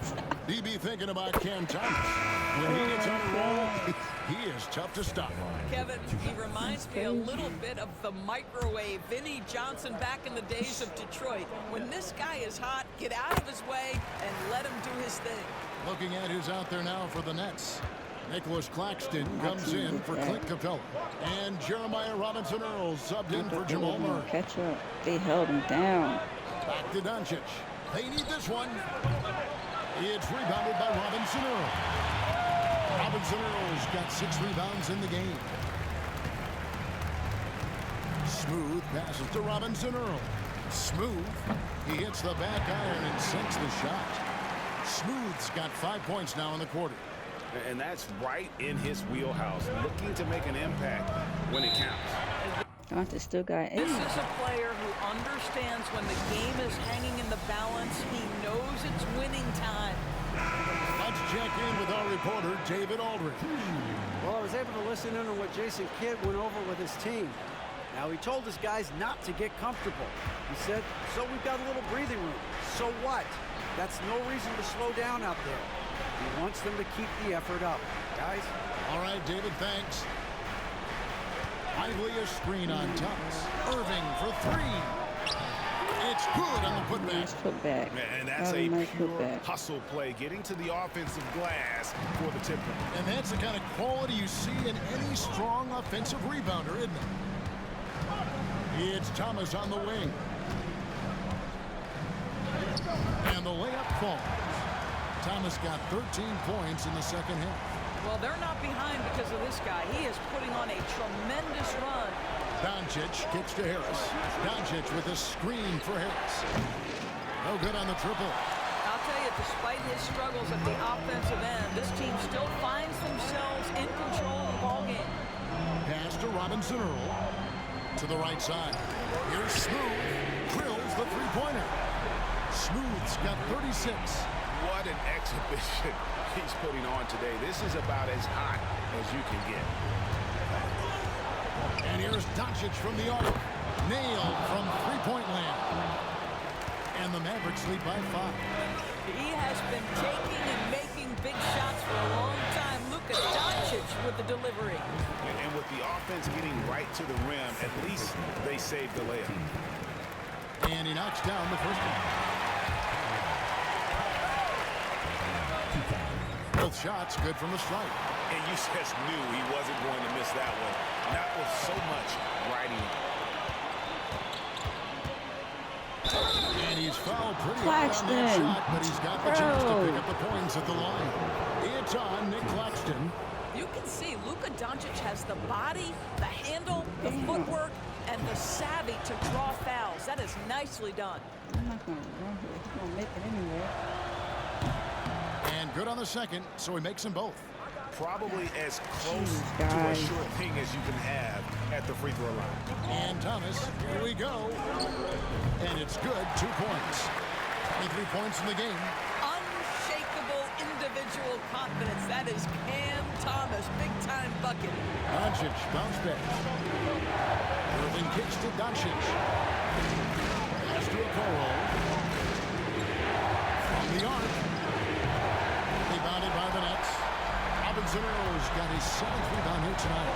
[SPEAKER 7] DB thinking about Cam Thomas. When he gets on a roll, he is tough to stop.
[SPEAKER 11] Kevin, he reminds me a little bit of the microwave Vinnie Johnson back in the days of Detroit. When this guy is hot, get out of his way and let him do his thing.
[SPEAKER 7] Looking at who's out there now for the Nets. Nicholas Claxton comes in for Clint Capella. And Jeremiah Robinson-Earl subbed in for Jamal Murray.
[SPEAKER 2] Catch up. They held him down.
[SPEAKER 7] Back to Doncic. They need this one. It's rebounded by Robinson-Earl. Robinson-Earl's got 6 rebounds in the game. Smooth passes to Robinson-Earl. Smooth. He hits the back iron and sinks the shot. Smooth's got 5 points now in the quarter.
[SPEAKER 6] And that's right in his wheelhouse, looking to make an impact when it counts.
[SPEAKER 2] Johnson still got
[SPEAKER 11] This
[SPEAKER 2] in.
[SPEAKER 11] is a player who understands when the game is hanging in the balance. He knows it's winning time.
[SPEAKER 7] Let's check in with our reporter, David Aldridge.
[SPEAKER 10] Well, I was able to listen in on what Jason Kidd went over with his team. Now, he told his guys not to get comfortable. He said, so we've got a little breathing room. So what? That's no reason to slow down out there. He wants them to keep the effort up. Guys?
[SPEAKER 7] All right, David, thanks. Lively a screen on Thomas. Irving for 3. It's good on the putback.
[SPEAKER 2] Nice putback.
[SPEAKER 6] And that's
[SPEAKER 2] Very
[SPEAKER 6] a
[SPEAKER 2] nice
[SPEAKER 6] pure
[SPEAKER 2] putback.
[SPEAKER 6] hustle play, getting to the offensive glass for the tip.
[SPEAKER 7] And that's the kind of quality you see in any strong offensive rebounder, isn't it? It's Thomas on the wing. And the layup falls. Thomas got 13 points in the second half.
[SPEAKER 11] Well, they're not behind because of this guy. He is putting on a tremendous run.
[SPEAKER 7] Doncic kicks to Harris. Doncic with a screen for Harris. No good on the triple.
[SPEAKER 11] I'll tell you, despite his struggles at the offensive end, this team still finds themselves in control of the ballgame.
[SPEAKER 7] Pass to Robinson-Earl. To the right side. Here's Smooth. Drills the three-pointer. Smooth's got 36.
[SPEAKER 6] What an exhibition he's putting on today. This is about as hot as you can get.
[SPEAKER 7] And here's Doncic from the arc. Nailed from three-point land. And the Mavericks lead by 5.
[SPEAKER 11] He has been taking and making big shots for a long time. Look at Doncic with the delivery.
[SPEAKER 6] And with the offense getting right to the rim, at least they saved the layup.
[SPEAKER 7] And he knocks down the first one. Both shots good from the stripe.
[SPEAKER 6] And you just knew he wasn't going to miss that one. Not with so much riding.
[SPEAKER 7] And he's fouled pretty hard on that shot, but he's got the chance to pick up the points at the line. It's on Nick Claxton.
[SPEAKER 11] You can see Luka Doncic has the body, the handle, the footwork, and the savvy to draw fouls. That is nicely done.
[SPEAKER 2] I'm not going to run here. He's going to make it anyway.
[SPEAKER 7] And good on the second, so he makes them both.
[SPEAKER 6] Probably as close to a sure thing as you can have at the free throw line.
[SPEAKER 7] And Thomas, here we go. And it's good, 2 points. 23 points in the game.
[SPEAKER 11] Unshakable individual confidence. That is Cam Thomas, big-time bucket.
[SPEAKER 7] Doncic bounce back. Irving kicks to Doncic. Pass to Okoro. From the arc. Rebounded by the Nets. Robinson Earls got his 7th rebound here tonight.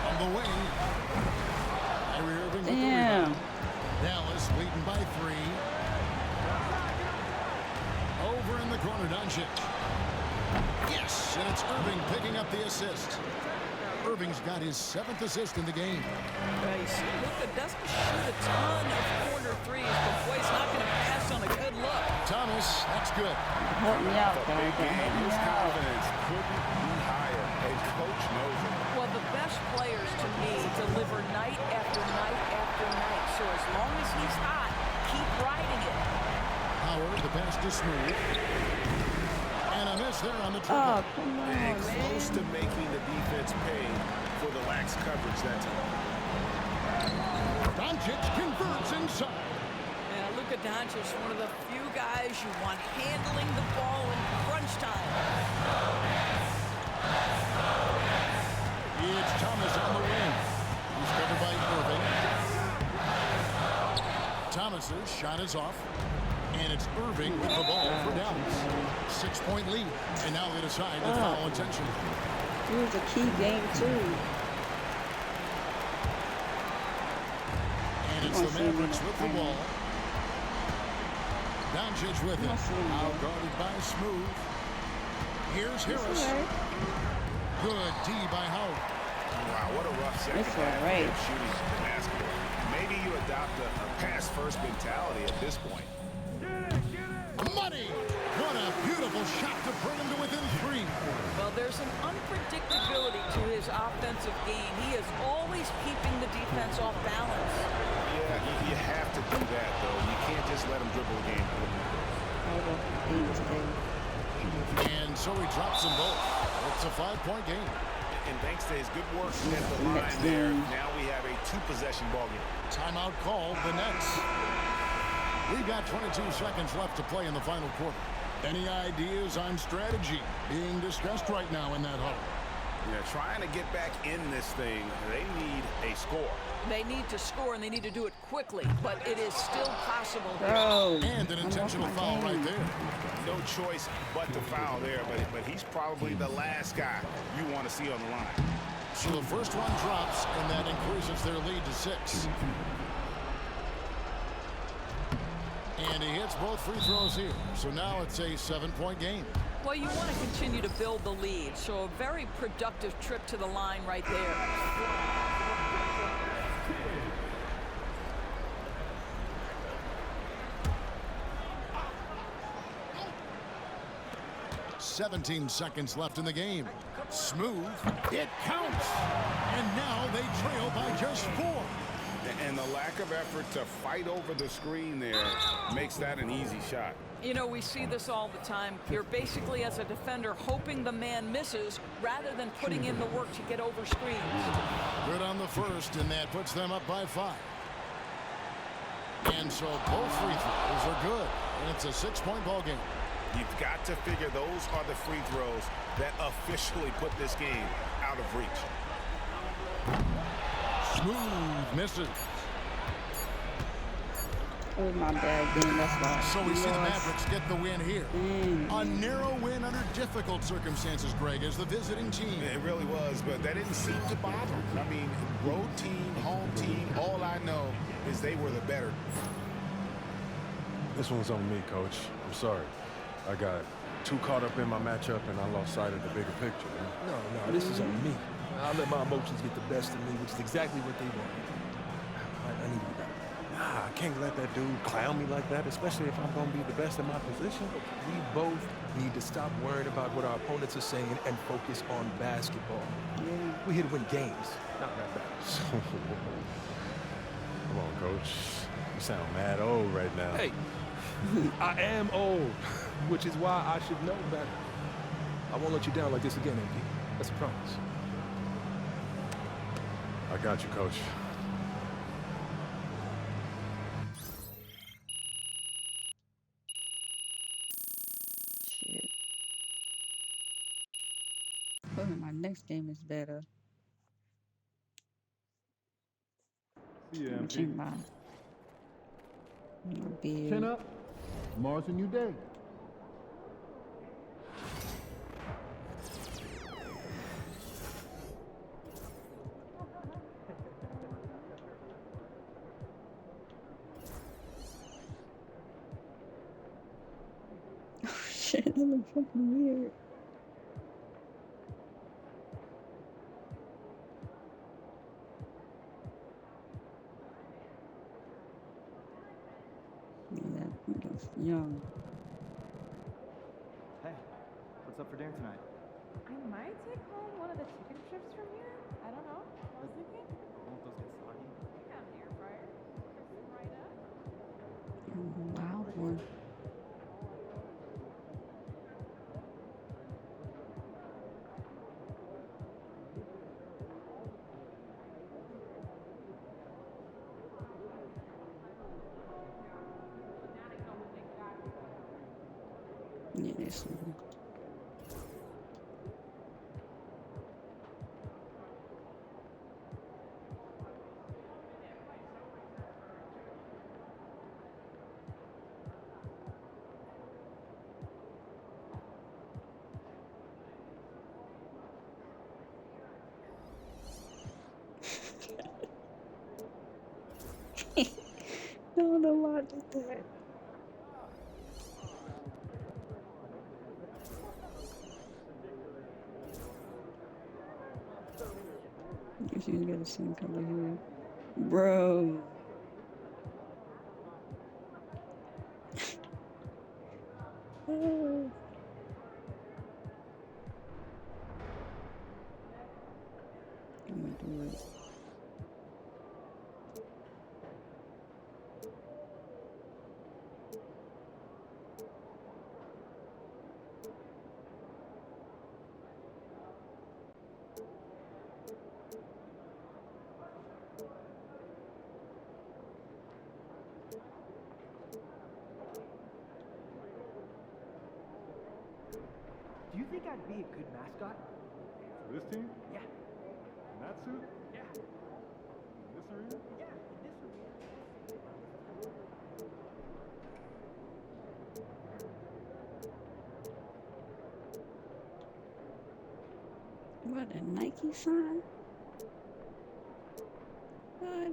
[SPEAKER 7] On the wing. Kyrie Irving with the rebound. Dallas leading by 3. Over in the corner, Doncic. Yes, and it's Irving picking up the assist. Irving's got his 7th assist in the game.
[SPEAKER 11] Nice. Luka doesn't shoot a ton of corner threes, but boy, he's not going to pass on a good look.
[SPEAKER 7] Thomas, that's good.
[SPEAKER 2] Help me out, guys.
[SPEAKER 6] Big game. His confidence couldn't be higher, and coach knows it.
[SPEAKER 11] Well, the best players to me deliver night after night after night. So as long as he's hot, keep riding it.
[SPEAKER 7] Howard, the pass to Smooth. And a miss there on the triple.
[SPEAKER 2] Oh, come on,
[SPEAKER 6] And close
[SPEAKER 2] man.
[SPEAKER 6] to making the defense pay for the lax coverage that time.
[SPEAKER 7] Doncic converts inside.
[SPEAKER 11] Yeah, Luka Doncic, one of the few guys you want handling the ball in crunch time.
[SPEAKER 7] It's Thomas on the wing. He's covered by Irving. Thomas's shot is off. And it's Irving with the ball for Dallas. 6-point lead. And now they decide to foul attention.
[SPEAKER 2] It was a key game, too.
[SPEAKER 7] And it's the Mavericks with the ball. Doncic with it. Now guarded by Smooth. Here's Harris. Good D by Howard.
[SPEAKER 6] Wow, what a rough second half of shooting the basketball. Maybe you adopt a pass-first mentality at this point.
[SPEAKER 7] Money! What a beautiful shot to bring him to within 3.
[SPEAKER 11] Well, there's an unpredictability to his offensive game. He is always keeping the defense off balance.
[SPEAKER 6] Yeah, you have to do that, though. You can't just let him dribble the game.
[SPEAKER 7] And so he drops them both. It's a 5-point game.
[SPEAKER 6] And thanks to his good work at the line there, now we have a 2-possession ball game.
[SPEAKER 7] Timeout called, the Nets. We've got 22 seconds left to play in the final quarter. Any ideas on strategy being discussed right now in that huddle?
[SPEAKER 6] Yeah, trying to get back in this thing, they need a score.
[SPEAKER 11] They need to score, and they need to do it quickly, but it is still possible.
[SPEAKER 7] And an intentional foul right there.
[SPEAKER 6] No choice but to foul there, but he's probably the last guy you want to see on the line.
[SPEAKER 7] So the first one drops, and that increases their lead to 6. And he hits both free throws here. So now it's a 7-point game.
[SPEAKER 11] Well, you want to continue to build the lead, so a very productive trip to the line right there.
[SPEAKER 7] 17 seconds left in the game. Smooth. It counts. And now they trail by just 4.
[SPEAKER 6] And the lack of effort to fight over the screen there makes that an easy shot.
[SPEAKER 11] You know, we see this all the time. You're basically, as a defender, hoping the man misses rather than putting in the work to get over screens.
[SPEAKER 7] Good on the first, and that puts them up by 5. And so both free throws are good, and it's a 6-point ball game.
[SPEAKER 6] You've got to figure those are the free throws that officially put this game out of reach.
[SPEAKER 7] Smooth misses.
[SPEAKER 2] Oh, my bad game. That's why.
[SPEAKER 7] So we see the Mavericks get the win here. A narrow win under difficult circumstances, Greg, as the visiting team.
[SPEAKER 6] It really was, but that didn't seem to bother them. I mean, road team, home team, all I know is they were the better.
[SPEAKER 5] This one's on me, Coach. I'm sorry.
[SPEAKER 12] I got too caught up in my matchup and I lost sight of the bigger picture. Man.
[SPEAKER 5] No, this is on me. I let my emotions get the best of me, which is exactly what they want. I need to be better.
[SPEAKER 12] Nah, I can't let that dude clown me like that, especially if I'm going to be the best in my position.
[SPEAKER 5] We both need to stop worrying about what our opponents are saying and focus on basketball.
[SPEAKER 2] Yeah.
[SPEAKER 5] We're here to win games, not rap battles.
[SPEAKER 12] Come on, Coach. You sound mad old right now.
[SPEAKER 5] Hey, I am old, which is why I should know better. I won't let you down like this again, MP. That's a promise.
[SPEAKER 12] I got you, Coach.
[SPEAKER 2] Shit. Hopefully my next game is better.
[SPEAKER 1] Yeah,
[SPEAKER 2] I'm changing my beard.
[SPEAKER 1] Chin up. Tomorrow's a new day.
[SPEAKER 2] Shit, that looks fucking weird. Yeah, that's young.
[SPEAKER 4] Hey, what's up for dinner tonight?
[SPEAKER 16] I might take home one of the chicken strips from here. I don't know. I was thinking.
[SPEAKER 4] Won't those get soggy?
[SPEAKER 16] I got an air fryer. Fix them right up.
[SPEAKER 2] Wow, boy. Yeah, this one. I don't know why I did that. Guess you got the same color here. Bro. Oh. I'm gonna do it.
[SPEAKER 4] Do you think I'd be a good mascot?
[SPEAKER 12] For this team?
[SPEAKER 4] Yeah.
[SPEAKER 12] In that suit?
[SPEAKER 4] Yeah.
[SPEAKER 12] In this arena?
[SPEAKER 4] Yeah, in this arena.
[SPEAKER 2] What, a Nike sign? What?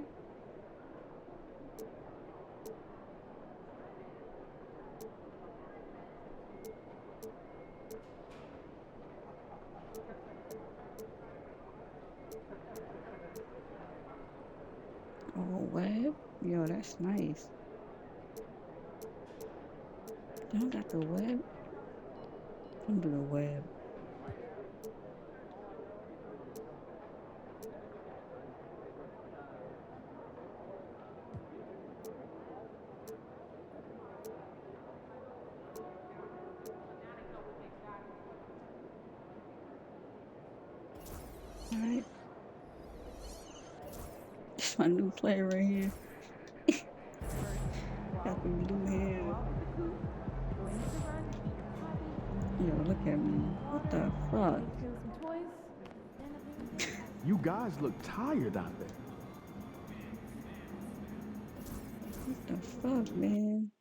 [SPEAKER 2] Oh, web? Yo, that's nice. Y'all got the web? Come to the web. Alright. It's my new player right here. Got the blue hair. Yo, look at me. What the fuck?
[SPEAKER 1] You guys look tired out there.
[SPEAKER 2] What the fuck, man?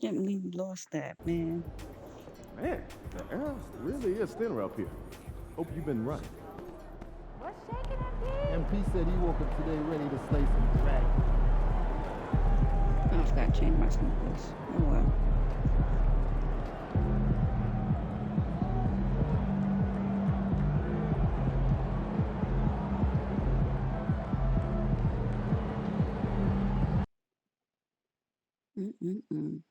[SPEAKER 2] Can't believe you lost that, man.
[SPEAKER 1] Man, the air really is thinner up here. Hope you've been running.
[SPEAKER 16] What's shaking MP?
[SPEAKER 1] MP said he woke up today ready to slay some dragons.
[SPEAKER 2] I just gotta change my sneakers. Oh well. Mm-mm-mm.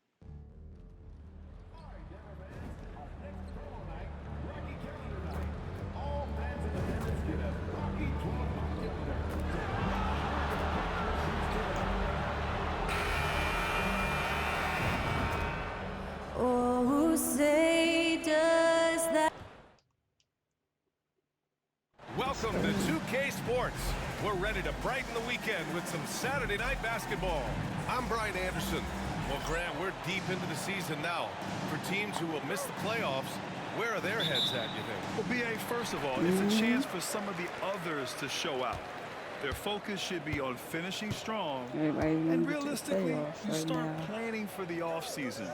[SPEAKER 17] Oh, who say does that?
[SPEAKER 18] Welcome to 2K Sports. We're ready to brighten the weekend with some Saturday night basketball. I'm Brian Anderson. Well, Grant, we're deep into the season now. For teams who will miss the playoffs, where are their heads at, you think?
[SPEAKER 19] Well, B.A., first of all, it's a chance for some of the others to show out. Their focus should be on finishing strong, and realistically, you start planning for the offseason.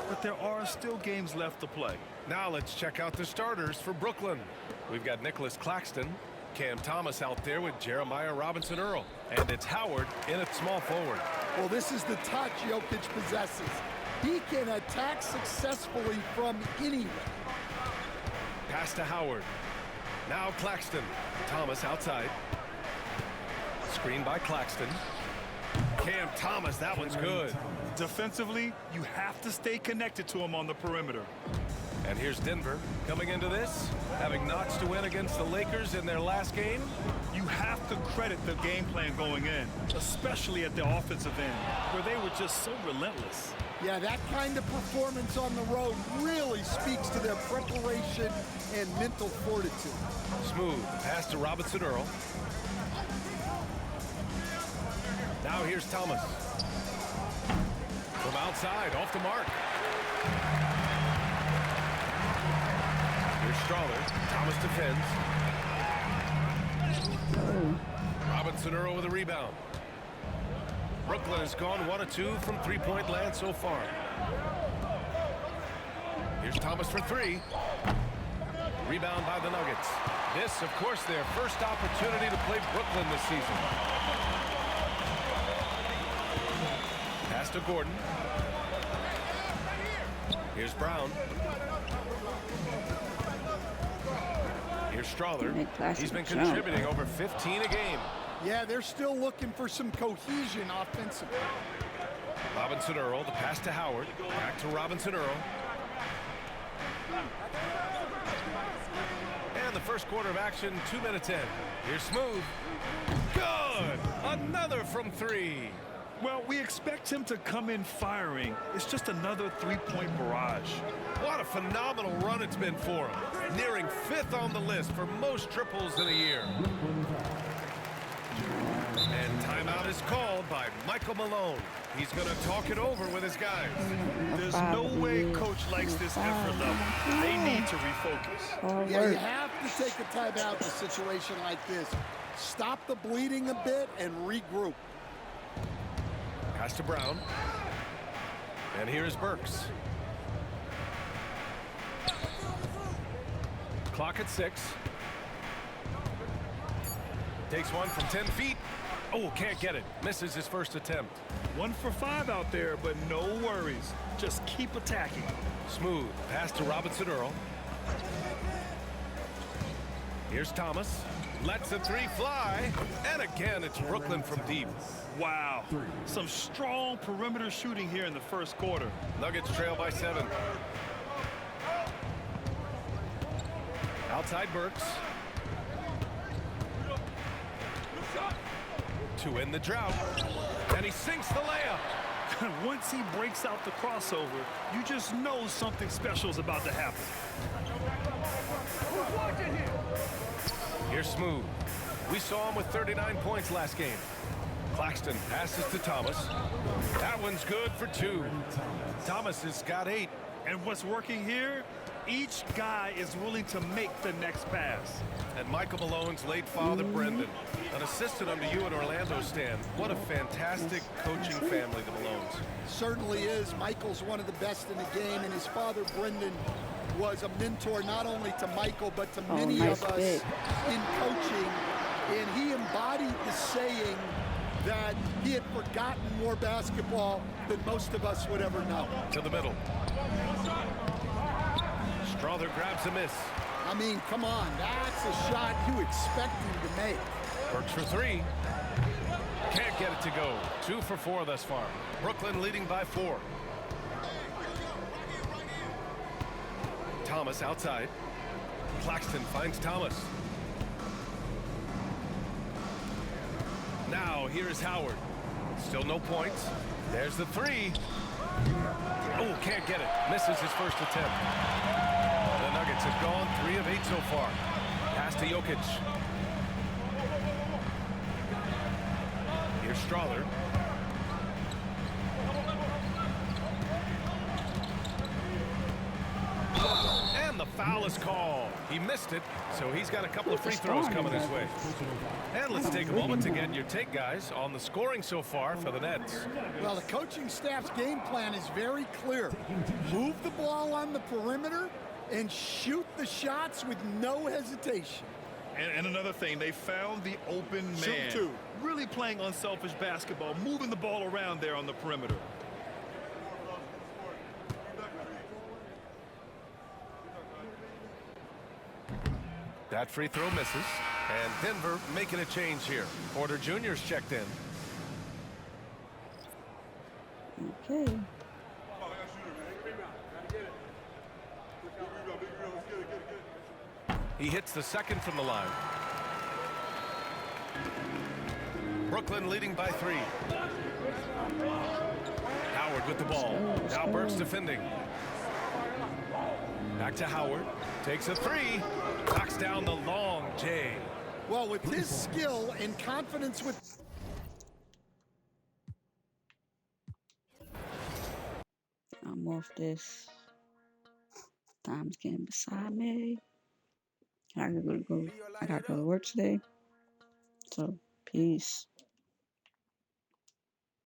[SPEAKER 19] But there are still games left to play.
[SPEAKER 18] Now let's check out the starters for Brooklyn. We've got Nicholas Claxton, Cam Thomas out there with Jeremiah Robinson-Earl, and it's Howard in at small forward.
[SPEAKER 20] Well, this is the touch Jokic possesses. He can attack successfully from anywhere.
[SPEAKER 18] Pass to Howard. Now Claxton. Thomas outside. Screen by Claxton. Cam Thomas, that one's good.
[SPEAKER 19] Defensively, you have to stay connected to him on the perimeter.
[SPEAKER 18] And here's Denver coming into this, having notched to win against the Lakers in their last game.
[SPEAKER 19] You have to credit the game plan going in, especially at the offensive end, where they were just so relentless.
[SPEAKER 20] Yeah, that kind of performance on the road really speaks to their preparation and mental fortitude.
[SPEAKER 18] Smooth pass to Robinson-Earl. Now here's Thomas. From outside, off the mark. Here's Strawler. Thomas defends. Robinson-Earl with a rebound. Brooklyn has gone 1 of 2 from three-point land so far. Here's Thomas for three. Rebound by the Nuggets. This, of course, their first opportunity to play Brooklyn this season. Pass to Gordon. Here's Brown. Here's Strawler. He's been contributing over 15 a game.
[SPEAKER 20] Yeah, they're still looking for some cohesion offensively.
[SPEAKER 18] Robinson-Earl, the pass to Howard. Back to Robinson-Earl. And the first quarter of action, 2 minutes in. Here's Smooth. Good! Another from three.
[SPEAKER 19] Well, we expect him to come in firing. It's just another three-point barrage.
[SPEAKER 18] What a phenomenal run it's been for him. Nearing 5th on the list for most triples in a year. And timeout is called by Michael Malone. He's going to talk it over with his guys.
[SPEAKER 19] There's no way Coach likes this effort level. They need to refocus.
[SPEAKER 20] Yeah, you have to take a timeout in a situation like this. Stop the bleeding a bit and regroup.
[SPEAKER 18] Pass to Brown. And here's Burks. Clock at 6. Takes one from 10 feet. Oh, can't get it. Misses his first attempt.
[SPEAKER 19] 1 for 5 out there, but no worries. Just keep attacking.
[SPEAKER 18] Smooth. Pass to Robinson-Earl. Here's Thomas. Lets the three fly. And again, it's Brooklyn from deep.
[SPEAKER 19] Wow. Some strong perimeter shooting here in the first quarter.
[SPEAKER 18] Nuggets trail by 7. Outside Burks. To end the drought. And he sinks the layup.
[SPEAKER 19] Once he breaks out the crossover, you just know something special is about to happen.
[SPEAKER 18] Here's Smooth. We saw him with 39 points last game. Claxton passes to Thomas. That one's good for 2. Thomas has got 8.
[SPEAKER 19] And what's working here? Each guy is willing to make the next pass.
[SPEAKER 18] And Michael Malone's late father, Brendan, an assistant under you in Orlando, Stan. What a fantastic coaching family, the Malones.
[SPEAKER 20] Certainly is. Michael's one of the best in the game, and his father, Brendan, was a mentor not only to Michael, but to many of us in coaching. And he embodied the saying that he had forgotten more basketball than most of us would ever know.
[SPEAKER 18] To the middle. Strawler grabs a miss.
[SPEAKER 20] I mean, come on, that's a shot you expect him to make.
[SPEAKER 18] Works for 3. Can't get it to go. 2 for 4 thus far. Brooklyn leading by 4. Thomas outside. Claxton finds Thomas. Now here's Howard. Still no points. There's the 3. Oh, can't get it. Misses his first attempt. The Nuggets have gone 3 of 8 so far. Pass to Jokic. Here's Strawler. And the foul is called. He missed it, so he's got a couple of free throws coming his way. And let's take a moment to get your take, guys, on the scoring so far for the Nets.
[SPEAKER 20] Well, the coaching staff's game plan is very clear. Move the ball on the perimeter and shoot the shots with no hesitation.
[SPEAKER 19] And another thing, they found the open man.
[SPEAKER 20] Shoot 2.
[SPEAKER 19] Really playing unselfish basketball, moving the ball around there on the perimeter.
[SPEAKER 18] That free throw misses, and Denver making a change here. Porter Jr.'s checked in.
[SPEAKER 2] Okay.
[SPEAKER 18] He hits the second from the line. Brooklyn leading by 3. Howard with the ball. Now Burks defending. Back to Howard. Takes a 3. Knocks down the long J.
[SPEAKER 20] Well, with his skill and confidence with...
[SPEAKER 2] I'm off this. Time's getting beside me. I gotta go to work today. So, peace.